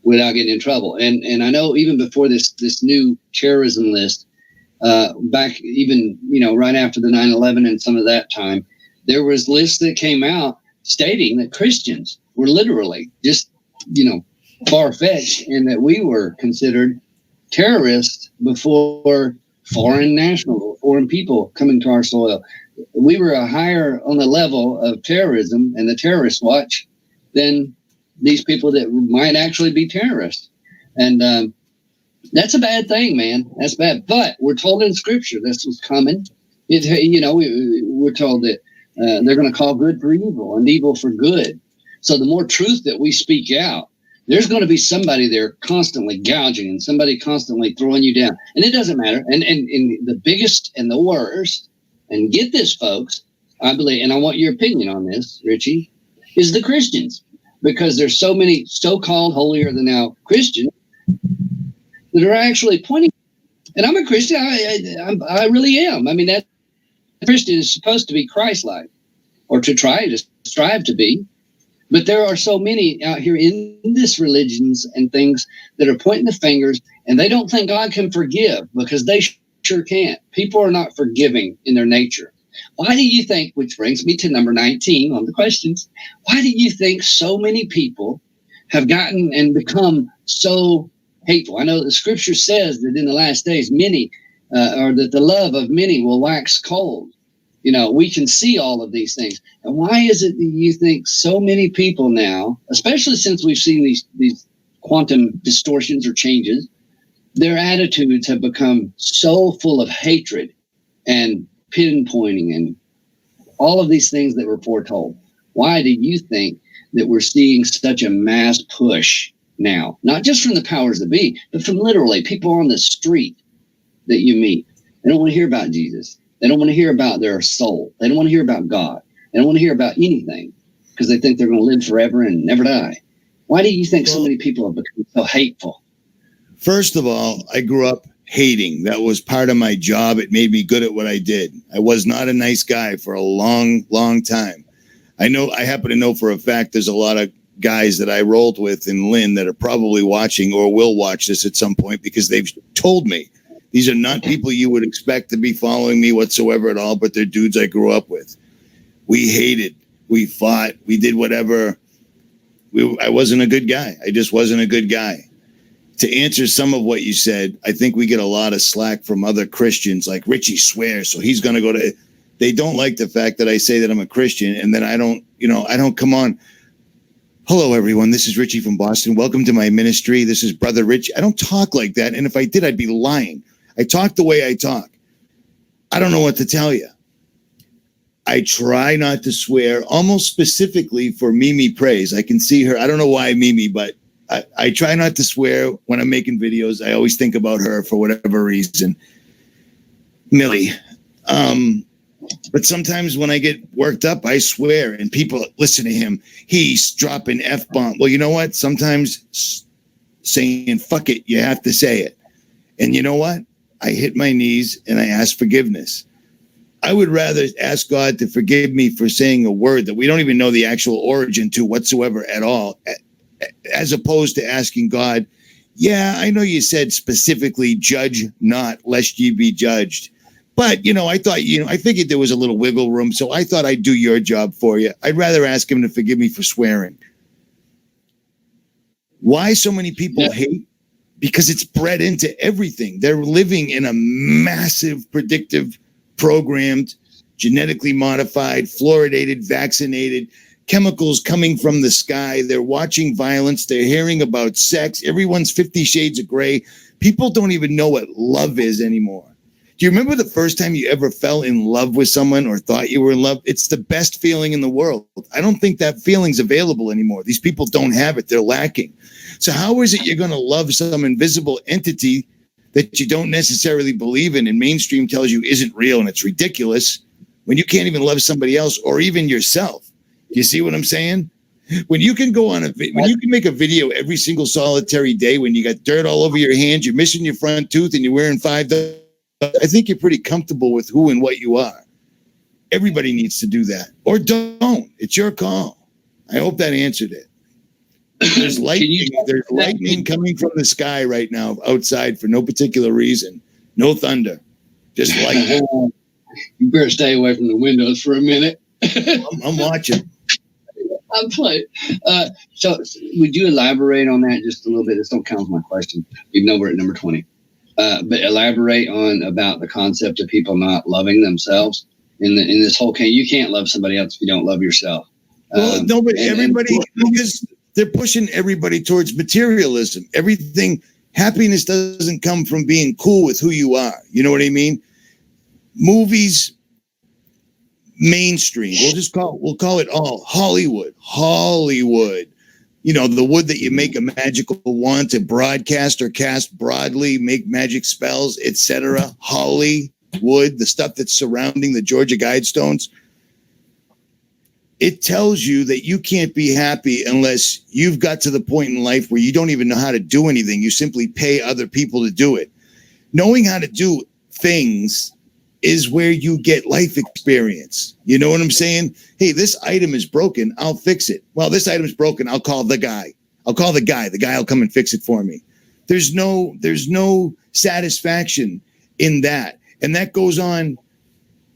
without getting in trouble. And I know even before this new terrorism list, back even, right after the 9/11 and some of that time, there was lists that came out stating that Christians were literally just, far-fetched, and that we were considered terrorists before foreign nationals, foreign people coming to our soil. We were higher on the level of terrorism and the terrorist watch than these people that might actually be terrorists. And that's a bad thing, man. That's bad. But we're told in Scripture this was coming. We're told that they're going to call good for evil and evil for good. So the more truth that we speak out, there's going to be somebody there constantly gouging and somebody constantly throwing you down. And it doesn't matter. And the biggest and the worst, and get this, folks, I believe, and I want your opinion on this, Richie, is the Christians. Because there's so many so-called holier-than-thou Christians that are actually pointing. And I'm a Christian. I really am. I mean, that Christian is supposed to be Christ-like, or to try to strive to be. But there are so many out here in this religions and things that are pointing the fingers, and they don't think God can forgive, because they sure can't. People are not forgiving in their nature. Why do you think, which brings me to number 19 on the questions, why do you think so many people have gotten and become so hateful? I know the Scripture says that in the last days, many, or that the love of many will wax cold. We can see all of these things. And why is it that you think so many people now, especially since we've seen these quantum distortions or changes, their attitudes have become so full of hatred and pinpointing and all of these things that were foretold? Why do you think that we're seeing such a mass push now? Not just from the powers that be, but from literally people on the street that you meet. They don't want to hear about Jesus. They don't want to hear about their soul. They don't want to hear about God. They don't want to hear about anything because they think they're going to live forever and never die. Why do you think so many people have become so hateful? First of all, I grew up hating. That was part of my job. It made me good at what I did. I was not a nice guy for a long, long time. I happen to know for a fact there's a lot of guys that I rolled with in Lynn that are probably watching or will watch this at some point because they've told me these are not people you would expect to be following me whatsoever at all, but they're dudes I grew up with. We hated, we fought, we did whatever. I wasn't a good guy. I just wasn't a good guy. To answer some of what you said, I think we get a lot of slack from other Christians, like Richie swears, so he's going to go to. They don't like the fact that I say that I'm a Christian, and then I don't come on. Hello, everyone. This is Richie from Boston. Welcome to my ministry. This is Brother Rich. I don't talk like that, and if I did, I'd be lying. I talk the way I talk. I don't know what to tell you. I try not to swear, almost specifically for Mimi Praise. I can see her. I don't know why Mimi, but I try not to swear when I'm making videos. I always think about her for whatever reason. Millie. But sometimes when I get worked up, I swear, and people listen to him. He's dropping F-bomb. Well, you know what? Sometimes saying, fuck it, you have to say it. And you know what? I hit my knees and I ask forgiveness. I would rather ask God to forgive me for saying a word that we don't even know the actual origin to whatsoever at all, as opposed to asking God, yeah, I know you said specifically, judge not, lest ye be judged. But, I thought, I figured there was a little wiggle room, so I thought I'd do your job for you. I'd rather ask him to forgive me for swearing. Why so many people hate? Because it's bred into everything. They're living in a massive, predictive, programmed, genetically modified, fluoridated, vaccinated, chemicals coming from the sky. They're watching violence. They're hearing about sex. Everyone's 50 Shades of Gray. People don't even know what love is anymore. Do you remember the first time you ever fell in love with someone or thought you were in love? It's the best feeling in the world. I don't think that feeling's available anymore. These people don't have it. They're lacking. So how is it you're going to love some invisible entity that you don't necessarily believe in and mainstream tells you isn't real and it's ridiculous when you can't even love somebody else or even yourself? Do you see what I'm saying? When you can go on when you can make a video every single solitary day when you got dirt all over your hands, you're missing your front tooth and you're wearing $5, I think you're pretty comfortable with who and what you are. Everybody needs to do that. Or don't. It's your call. I hope that answered it. There's lightning coming from the sky right now outside for no particular reason. No thunder. Just lightning. You better stay away from the windows for a minute. I'm watching. I'm playing. So would you elaborate on that just a little bit? This don't count as my question, even though we're at number 20. But elaborate about the concept of people not loving themselves in this whole you can't love somebody else if you don't love yourself. Well, no, but everybody, because they're pushing everybody towards materialism. Happiness doesn't come from being cool with who you are. You know what I mean? Movies, mainstream. We'll call it all Hollywood. The wood that you make a magical wand to broadcast or cast broadly, make magic spells, etc. Hollywood, the stuff that's surrounding the Georgia Guidestones. It tells you that you can't be happy unless you've got to the point in life where you don't even know how to do anything. You simply pay other people to do it. Knowing how to do things is where you get life experience. You know what I'm saying? Hey, this item is broken. I'll fix it. Well, this item is broken. I'll call the guy. The guy will come and fix it for me. There's no satisfaction in that. And that goes on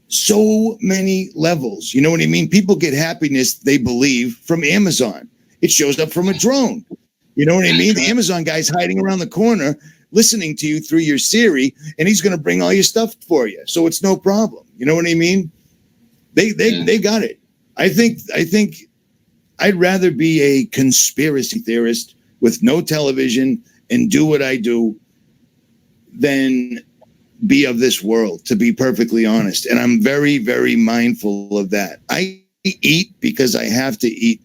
so many levels. You know what I mean? People get happiness, they believe, from Amazon. It shows up from a drone. You know what I mean? The Amazon guy's hiding around the corner listening to you through your Siri, and he's going to bring all your stuff for you. So it's no problem. You know what I mean? They got it. I think I'd rather be a conspiracy theorist with no television and do what I do than be of this world, to be perfectly honest. And I'm very, very mindful of that. I eat because I have to eat,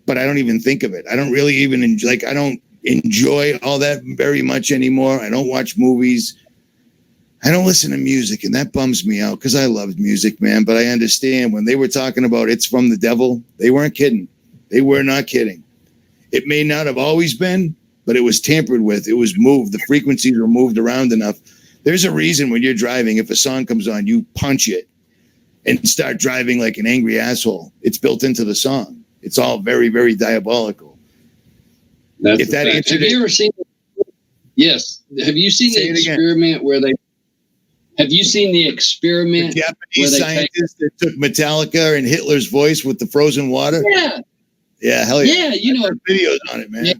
but I don't even think of it. I don't really even I don't enjoy all that very much anymore. I don't watch movies. I don't listen to music, and that bums me out because I love music, man. But I understand when they were talking about it's from the devil, they weren't kidding. They were not kidding. It may not have always been, but it was tampered with. It was moved. The frequencies were moved around enough. There's a reason when you're driving, if a song comes on, you punch it and start driving like an angry asshole. It's built into the song. It's all very, very diabolical. Have you ever seen? Yes. Have you seen the experiment where they? Have you seen the experiment? The Japanese scientist that took Metallica and Hitler's voice with the frozen water. Yeah. Yeah. Hell yeah. Yeah. You know, videos on it, man. Yeah.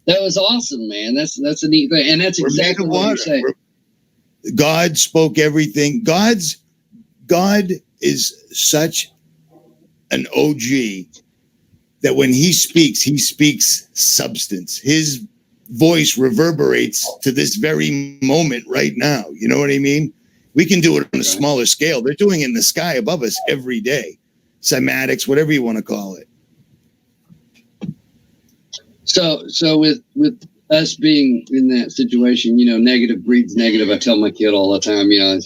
That was awesome, man. That's a neat thing, and that's exactly what you're saying. God spoke everything. God is such an OG that when he speaks substance. His voice reverberates to this very moment right now. You know what I mean? We can do it on a smaller scale. They're doing it in the sky above us every day. Cymatics, whatever you want to call it. So with us being in that situation, you know, negative breeds negative. I tell my kid all the time, you know,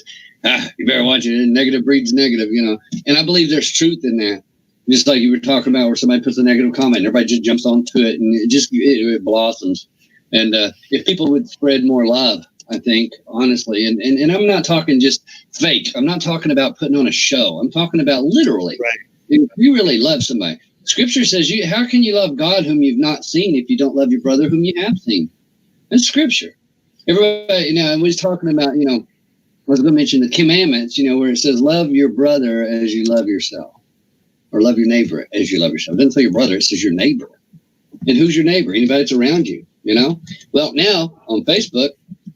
you better watch it. Negative breeds negative, you know. And I believe there's truth in that. Just like you were talking about, where somebody puts a negative comment, everybody just jumps onto it, and it blossoms. And if people would spread more love, I think, honestly, and I'm not talking just fake. I'm not talking about putting on a show. I'm talking about literally. Right. If you really love somebody. Scripture says, how can you love God whom you've not seen if you don't love your brother whom you have seen? That's Scripture. Everybody, you know, I was talking about, you know, I was going to mention the commandments, you know, where it says, love your brother as you love yourself, or love your neighbor as you love yourself. It doesn't say your brother, it says your neighbor. And who's your neighbor? Anybody that's around you, you know? Well, now on Facebook,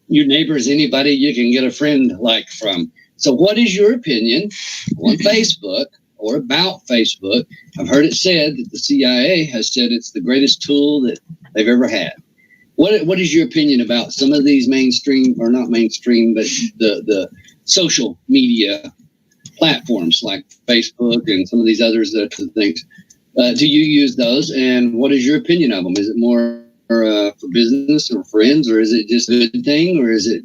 your neighbor is anybody you can get a friend like from. So what is your opinion on Facebook or about Facebook? I've heard it said that the CIA has said it's the greatest tool that they've ever had. What is your opinion about some of these mainstream, or not mainstream, but the social media platforms like Facebook and some of these others things? Do you use those, and what is your opinion of them? Is it more for business or friends, or is it just a good thing, or is it?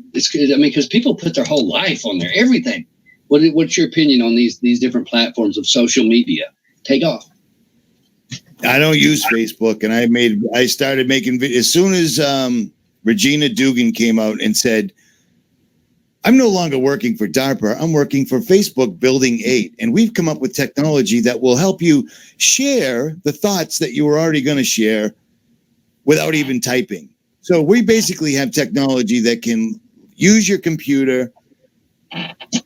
I mean, because people put their whole life on there, everything. What's your opinion on these different platforms of social media? Take off. I don't use Facebook, and I started making videos as soon as Regina Dugan came out and said, I'm no longer working for DARPA. I'm working for Facebook Building 8. And we've come up with technology that will help you share the thoughts that you were already going to share without even typing. So we basically have technology that can use your computer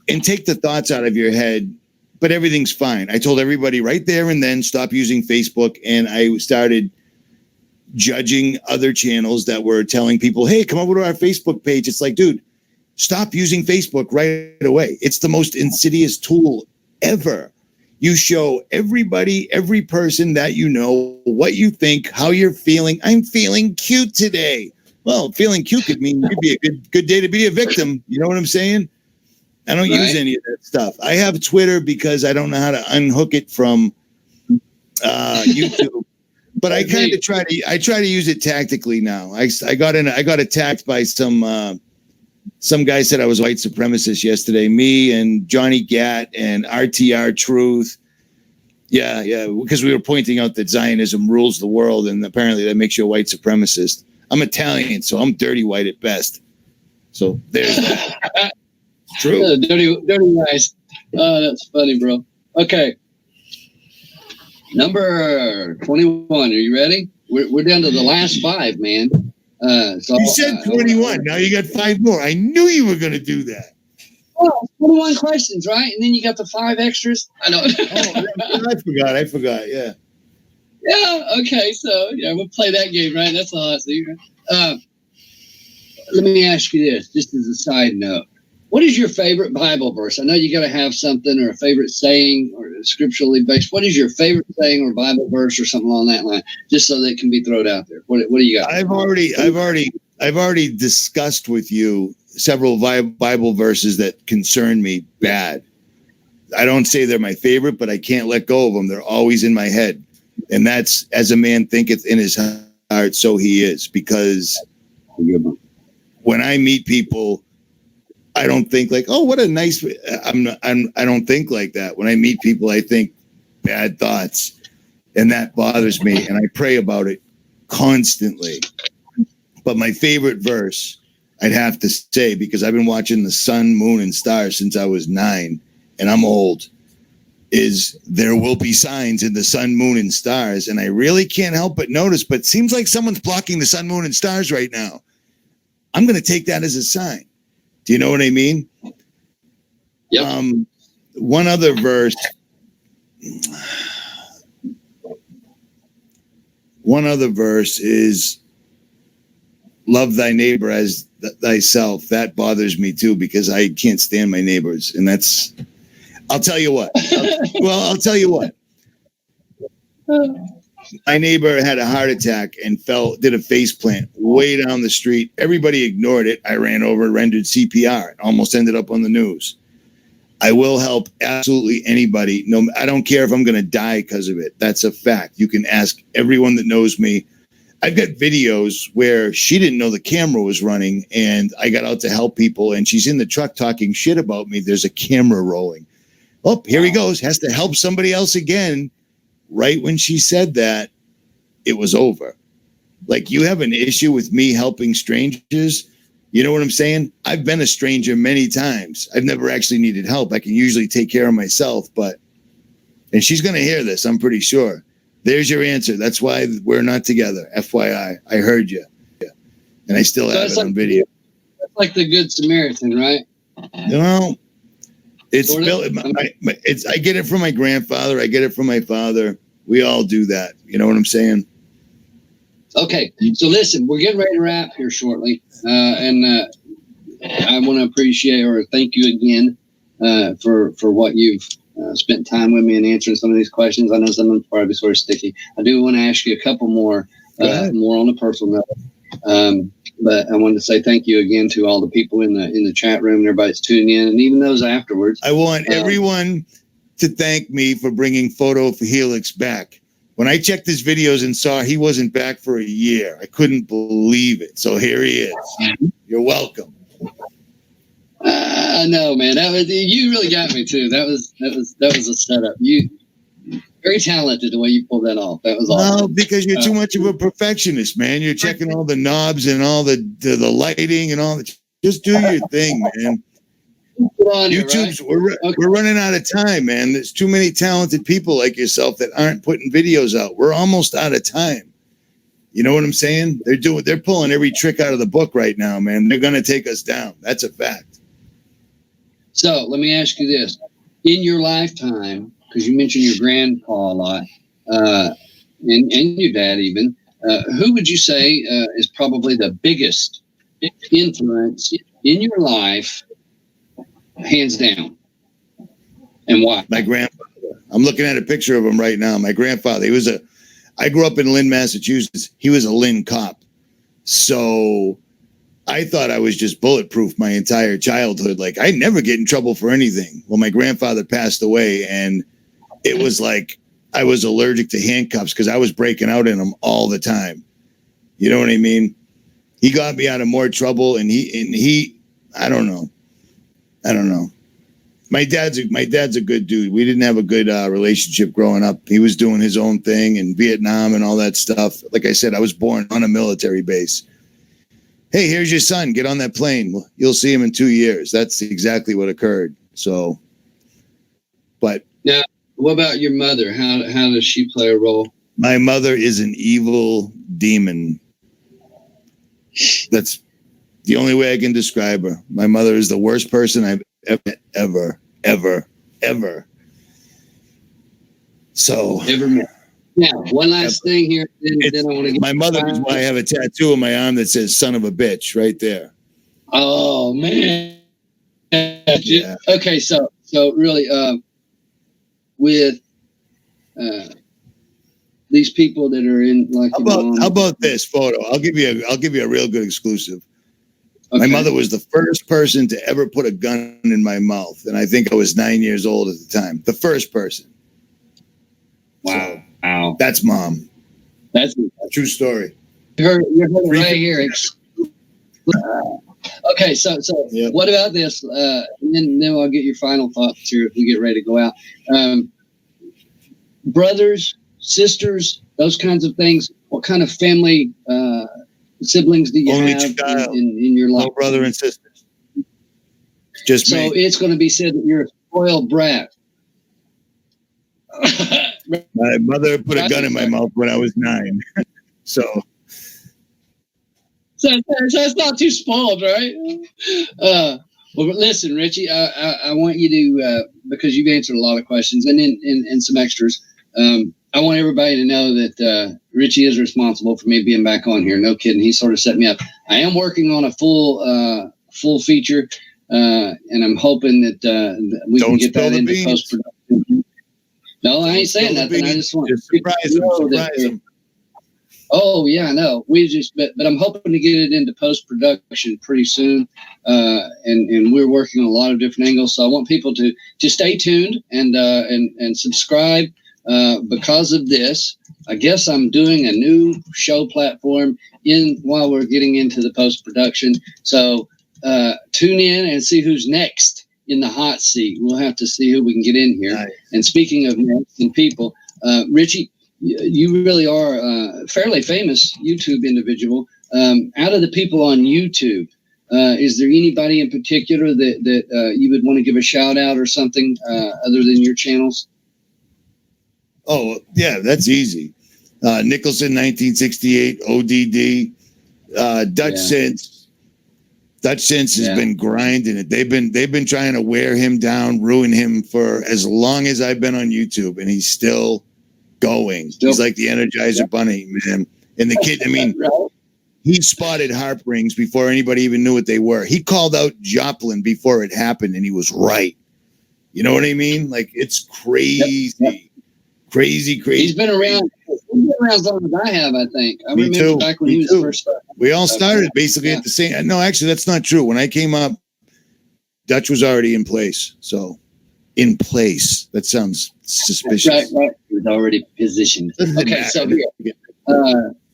and take the thoughts out of your head, but everything's fine. I told everybody right there and then, stop using Facebook. And I started judging other channels that were telling people, hey, come over to our Facebook page. It's like, dude, stop using Facebook right away. It's the most insidious tool ever. You show everybody, every person that you know, what you think, how you're feeling. I'm feeling cute today. Well, feeling cute could mean it'd be a good day to be a victim. You know what I'm saying? I don't use any of that stuff. I have Twitter because I don't know how to unhook it from YouTube. But I kind of try to use it tactically now. I got attacked by some guy said I was a white supremacist yesterday. Me and Johnny Gatt and RTR Truth. Yeah, because we were pointing out that Zionism rules the world, and apparently that makes you a white supremacist. I'm Italian, so I'm dirty white at best. So there's that. True. Dirty guys. Oh, that's funny, bro. Okay. Number 21. Are you ready? We're down to the last 5, man. So you said 21. Now you got 5 more. I knew you were going to do that. Oh, 21 questions, right? And then you got the 5 extras. I know. I forgot. Yeah. Yeah. Okay. So we'll play that game, right? That's all I see. Let me ask you this, just as a side note. What is your favorite Bible verse? I know you got to have something, or a favorite saying, or scripturally based. What is your favorite saying or Bible verse or something along that line, just so that it can be thrown out there? What do you got? I've already discussed with you several Bible verses that concern me bad. I don't say they're my favorite, but I can't let go of them. They're always in my head. And that's, as a man thinketh in his heart, so he is. Because when I meet people, I don't think like, oh, what a nice. I don't think like that. When I meet people, I think bad thoughts, and that bothers me. And I pray about it constantly. But my favorite verse, I'd have to say, because I've been watching the sun, moon, and stars since I was 9, and I'm old, is there will be signs in the sun, moon, and stars. And I really can't help but notice, but it seems like someone's blocking the sun, moon, and stars right now. I'm going to take that as a sign. Do you know what I mean? Yep. One other verse. One other verse is love thy neighbor as thyself. That bothers me too, because I can't stand my neighbors. And that's, I'll tell you what. I'll tell you what. My neighbor had a heart attack and did a face plant way down the street. Everybody ignored it. I ran over and rendered CPR. It almost ended up on the news. I will help absolutely anybody. No, I don't care if I'm going to die because of it. That's a fact. You can ask everyone that knows me. I've got videos where she didn't know the camera was running, and I got out to help people, and she's in the truck talking shit about me. There's a camera rolling. Oh, here he goes. Has to help somebody else again. Right when she said that, it was over. Like, you have an issue with me helping strangers. You know what I'm saying? I've been a stranger many times. I've never actually needed help. I can usually take care of myself, and she's going to hear this, I'm pretty sure. There's your answer. That's why we're not together. FYI. I heard you. Yeah. And I still have it on video. That's like the Good Samaritan, right? You know, it's built. I get it from my grandfather. I get it from my father. We all do that. You know what I'm saying? Okay. So listen, we're getting ready to wrap here shortly. And I want to appreciate or thank you again for what you've spent time with me and answering some of these questions. I know some of them probably sort of sticky. I do want to ask you a couple more on a personal note. But I wanted to say thank you again to all the people in the chat room and everybody that's tuning in, and even those afterwards. I want everyone to thank me for bringing Photo for Helix back. When I checked his videos and saw he wasn't back for a year, I couldn't believe it. So here he is. You're welcome. I know, man. You really got me too. That was a setup. You very talented the way you pulled that off. That was awesome. No, because you're too much of a perfectionist, man. You're checking all the knobs and all the lighting and all that. Just do your thing, man. YouTube's we're running out of time, man. There's too many talented people like yourself that aren't putting videos out. We're almost out of time. You know what I'm saying? They're pulling every trick out of the book right now, man. They're gonna take us down. That's a fact. So let me ask you this: in your lifetime, because you mentioned your grandpa a lot, and your dad even, who would you say is probably the biggest influence in your life? Hands down. And why? My grandfather. I'm looking at a picture of him right now. My grandfather. I grew up in Lynn, Massachusetts. He was a Lynn cop. So I thought I was just bulletproof my entire childhood. Like, I never get in trouble for anything. Well, my grandfather passed away, and it was like I was allergic to handcuffs because I was breaking out in them all the time. You know what I mean? He got me out of more trouble, and he I don't know. My dad's a good dude. We didn't have a good relationship growing up. He was doing his own thing in Vietnam and all that stuff. Like I said, I was born on a military base. Hey, here's your son. Get on that plane. You'll see him in 2 years. That's exactly what occurred. So, but now, what about your mother? How does she play a role? My mother is an evil demon. That's the only way I can describe her. My mother is the worst person I've ever. So ever met. Now, one last thing here. Then I want to get my mother is why I have a tattoo on my arm that says "son of a bitch" right there. Oh man. Yeah. Okay, so really, with these people that are in like. How about this photo? I'll give you a real good exclusive. Okay. My mother was the first person to ever put a gun in my mouth, and I think I was 9 years old at the time. The first person. Wow. Wow. That's mom. That's a true story. You're right here. Okay, so yep. What about this? And then I'll get your final thoughts here if we get ready to go out. Brothers, sisters, those kinds of things. what kind of family siblings do you Only have child. in your life? No brother and sisters. Just so me. it's going to be said that you're a spoiled brat. My mother put a gun in my mouth when I was 9. So it's not too spoiled, right? Well, listen, Richie, I want you to, because you've answered a lot of questions and some extras. I want everybody to know that Richie is responsible for me being back on here. No kidding. He sort of set me up. I am working on a full feature, and I'm hoping that we can get that into post-production. No, I ain't saying nothing. I just want to surprise him. Oh yeah, I know. But I'm hoping to get it into post-production pretty soon, and we're working on a lot of different angles. So I want people to stay tuned and subscribe. Because of this, I guess I'm doing a new show platform while we're getting into the post-production. So tune in and see who's next in the hot seat. We'll have to see who we can get in here. Nice. And speaking of next and people, Richie, you really are a fairly famous YouTube individual. Out of the people on YouTube, is there anybody in particular that you would want to give a shout out or something other than your channels? Oh, yeah, that's easy. Nicholson, 1968, ODD, Dutch Sense. Dutch Sense has been grinding it. They've been trying to wear him down, ruin him for as long as I've been on YouTube, and he's still going. He's like the Energizer Bunny, man. And the kid, I mean, he spotted harp rings before anybody even knew what they were. He called out Joplin before it happened, and he was right. You know what I mean? Like, it's crazy. Yep. Crazy. He's been around as long as I have, I think. I remember back when he was first started. We all started basically at the same. No, actually, that's not true. When I came up, Dutch was already in place. So, in place. That sounds suspicious. Right. He was already positioned. Okay, so here.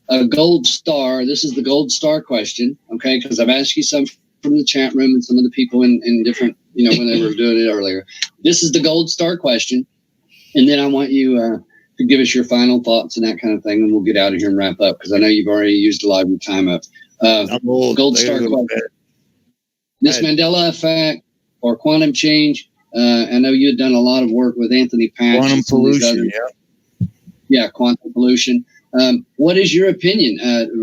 A gold star. This is the gold star question, okay? Because I've asked you some from the chat room and some of the people in different, when they were doing it earlier. This is the gold star question. And then I want you to give us your final thoughts and that kind of thing, and we'll get out of here and wrap up because I know you've already used a lot of your time up. Gold star question. This Mandela effect or quantum change. I know you had done a lot of work with Anthony Patch. Quantum pollution, Yeah, quantum pollution. What is your opinion?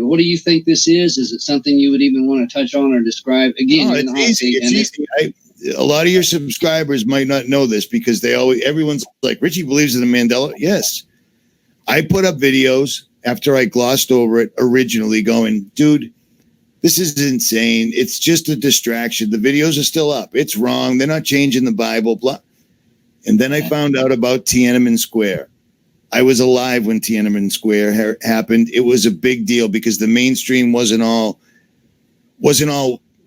What do you think this is? Is it something you would even want to touch on or describe? Again, it's easy. A lot of your subscribers might not know this because everyone's like, Richie believes in the Mandela. Yes. I put up videos after I glossed over it originally going, dude, this is insane. It's just a distraction. The videos are still up. It's wrong. They're not changing the Bible, blah. And then I found out about Tiananmen Square. I was alive when Tiananmen Square happened. It was a big deal because the mainstream wasn't all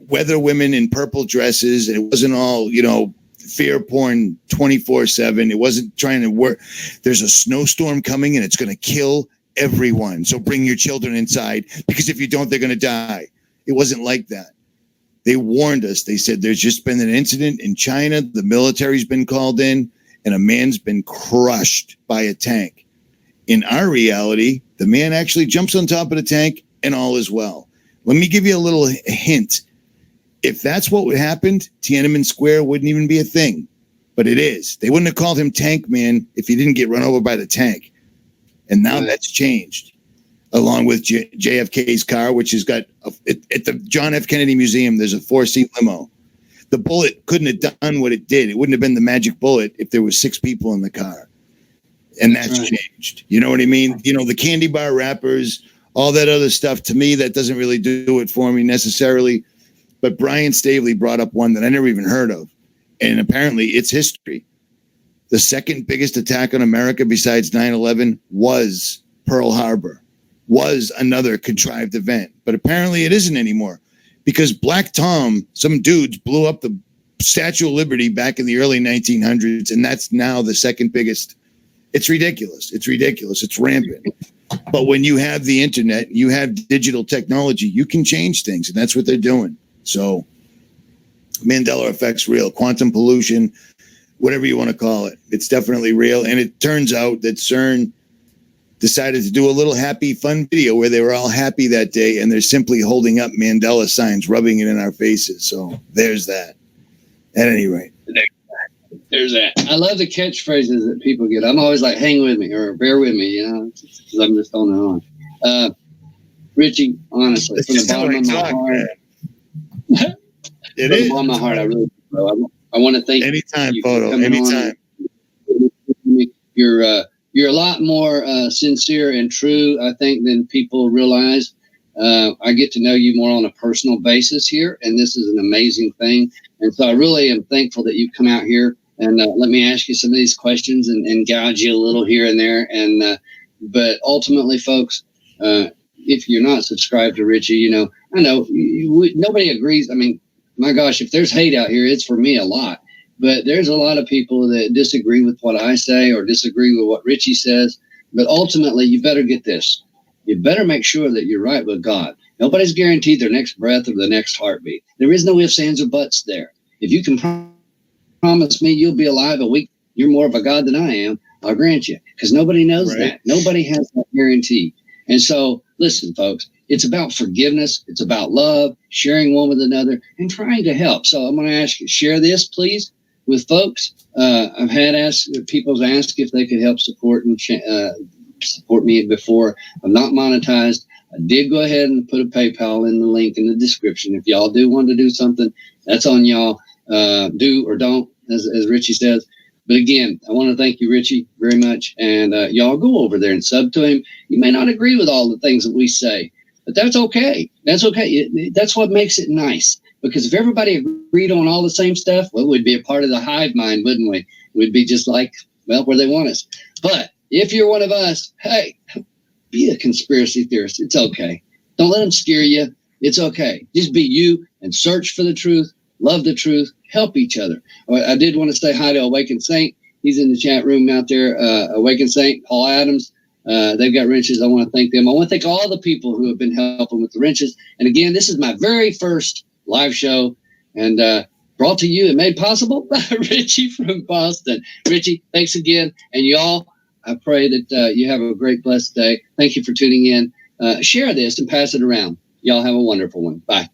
weather women in purple dresses. And it wasn't all, fear porn 24/7. It wasn't trying to work. There's a snowstorm coming and it's going to kill everyone. So bring your children inside because if you don't, they're going to die. It wasn't like that. They warned us. They said there's just been an incident in China. The military's been called in and a man's been crushed by a tank. In our reality, the man actually jumps on top of the tank and all is well. Let me give you a little hint. If that's what happened, Tiananmen Square wouldn't even be a thing. But it is. They wouldn't have called him Tank Man if he didn't get run over by the tank. And now that's changed. Along with JFK's car, which has got, at the John F. Kennedy Museum, there's a 4-seat limo. The bullet couldn't have done what it did. It wouldn't have been the magic bullet if there were 6 people in the car. And that's changed. You know what I mean? The candy bar wrappers, all that other stuff, to me, that doesn't really do it for me necessarily. But Brian Stavely brought up one that I never even heard of. And apparently it's history. The second biggest attack on America besides 9/11 was Pearl Harbor, was another contrived event. But apparently it isn't anymore because Black Tom, some dudes blew up the Statue of Liberty back in the early 1900s. And that's now the second biggest. It's ridiculous. It's rampant. But when you have the internet, you have digital technology, you can change things. And that's what they're doing. So Mandela effect's real. Quantum pollution, whatever you want to call it. It's definitely real. And it turns out that CERN decided to do a little happy, fun video where they were all happy that day, and they're simply holding up Mandela signs, rubbing it in our faces. So there's that. At any rate. There's that. I love the catchphrases that people get. I'm always like, hang with me or bear with me, you know, because I'm just on and on. Richie, honestly, from the bottom of my heart. It is. From the bottom of my heart, I really do. I want to thank anytime, you. Photo. Anytime. You're a lot more sincere and true, I think, than people realize. I get to know you more on a personal basis here, and this is an amazing thing. And so I really am thankful that you've come out here and let me ask you some of these questions and gouge you a little here and there. And but ultimately, folks, if you're not subscribed to Richie, you know, I know nobody agrees. I mean, my gosh, if there's hate out here, it's for me a lot. But there's a lot of people that disagree with what I say or disagree with what Richie says. But ultimately, you better get this. You better make sure that you're right with God. Nobody's guaranteed their next breath or the next heartbeat. There is no ifs, ands, or buts there. If you can promise me you'll be alive a week, you're more of a God than I am, I'll grant you. Because nobody knows that. Nobody has that guarantee. And so, listen, folks, it's about forgiveness. It's about love, sharing one with another, and trying to help. So I'm going to ask you, share this, please, with folks. I've had people ask if they could help support and support me before. I'm not monetized. I did go ahead and put a PayPal in the link in the description. If y'all do want to do something, that's on y'all. Do or don't, as Richie says. But again, I want to thank you, Richie, very much. And y'all go over there and sub to him. You may not agree with all the things that we say, but that's okay. That's okay. That's what makes it nice. Because if everybody agreed on all the same stuff, well, we'd be a part of the hive mind, wouldn't we? We'd be just like, well, where they want us. But if you're one of us, hey, be a conspiracy theorist. It's okay. Don't let them scare you. It's okay. Just be you and search for the truth, love the truth, help each other. I did want to say hi to Awakened Saint. He's in the chat room out there. Awakened Saint, Paul Adams. They've got wrenches. I want to thank them. I want to thank all the people who have been helping with the wrenches. And again, this is my very first live show and brought to you and made possible by Richie from Boston. Richie, thanks again. And y'all, I pray that you have a great, blessed day. Thank you for tuning in. Share this and pass it around. Y'all have a wonderful one. Bye.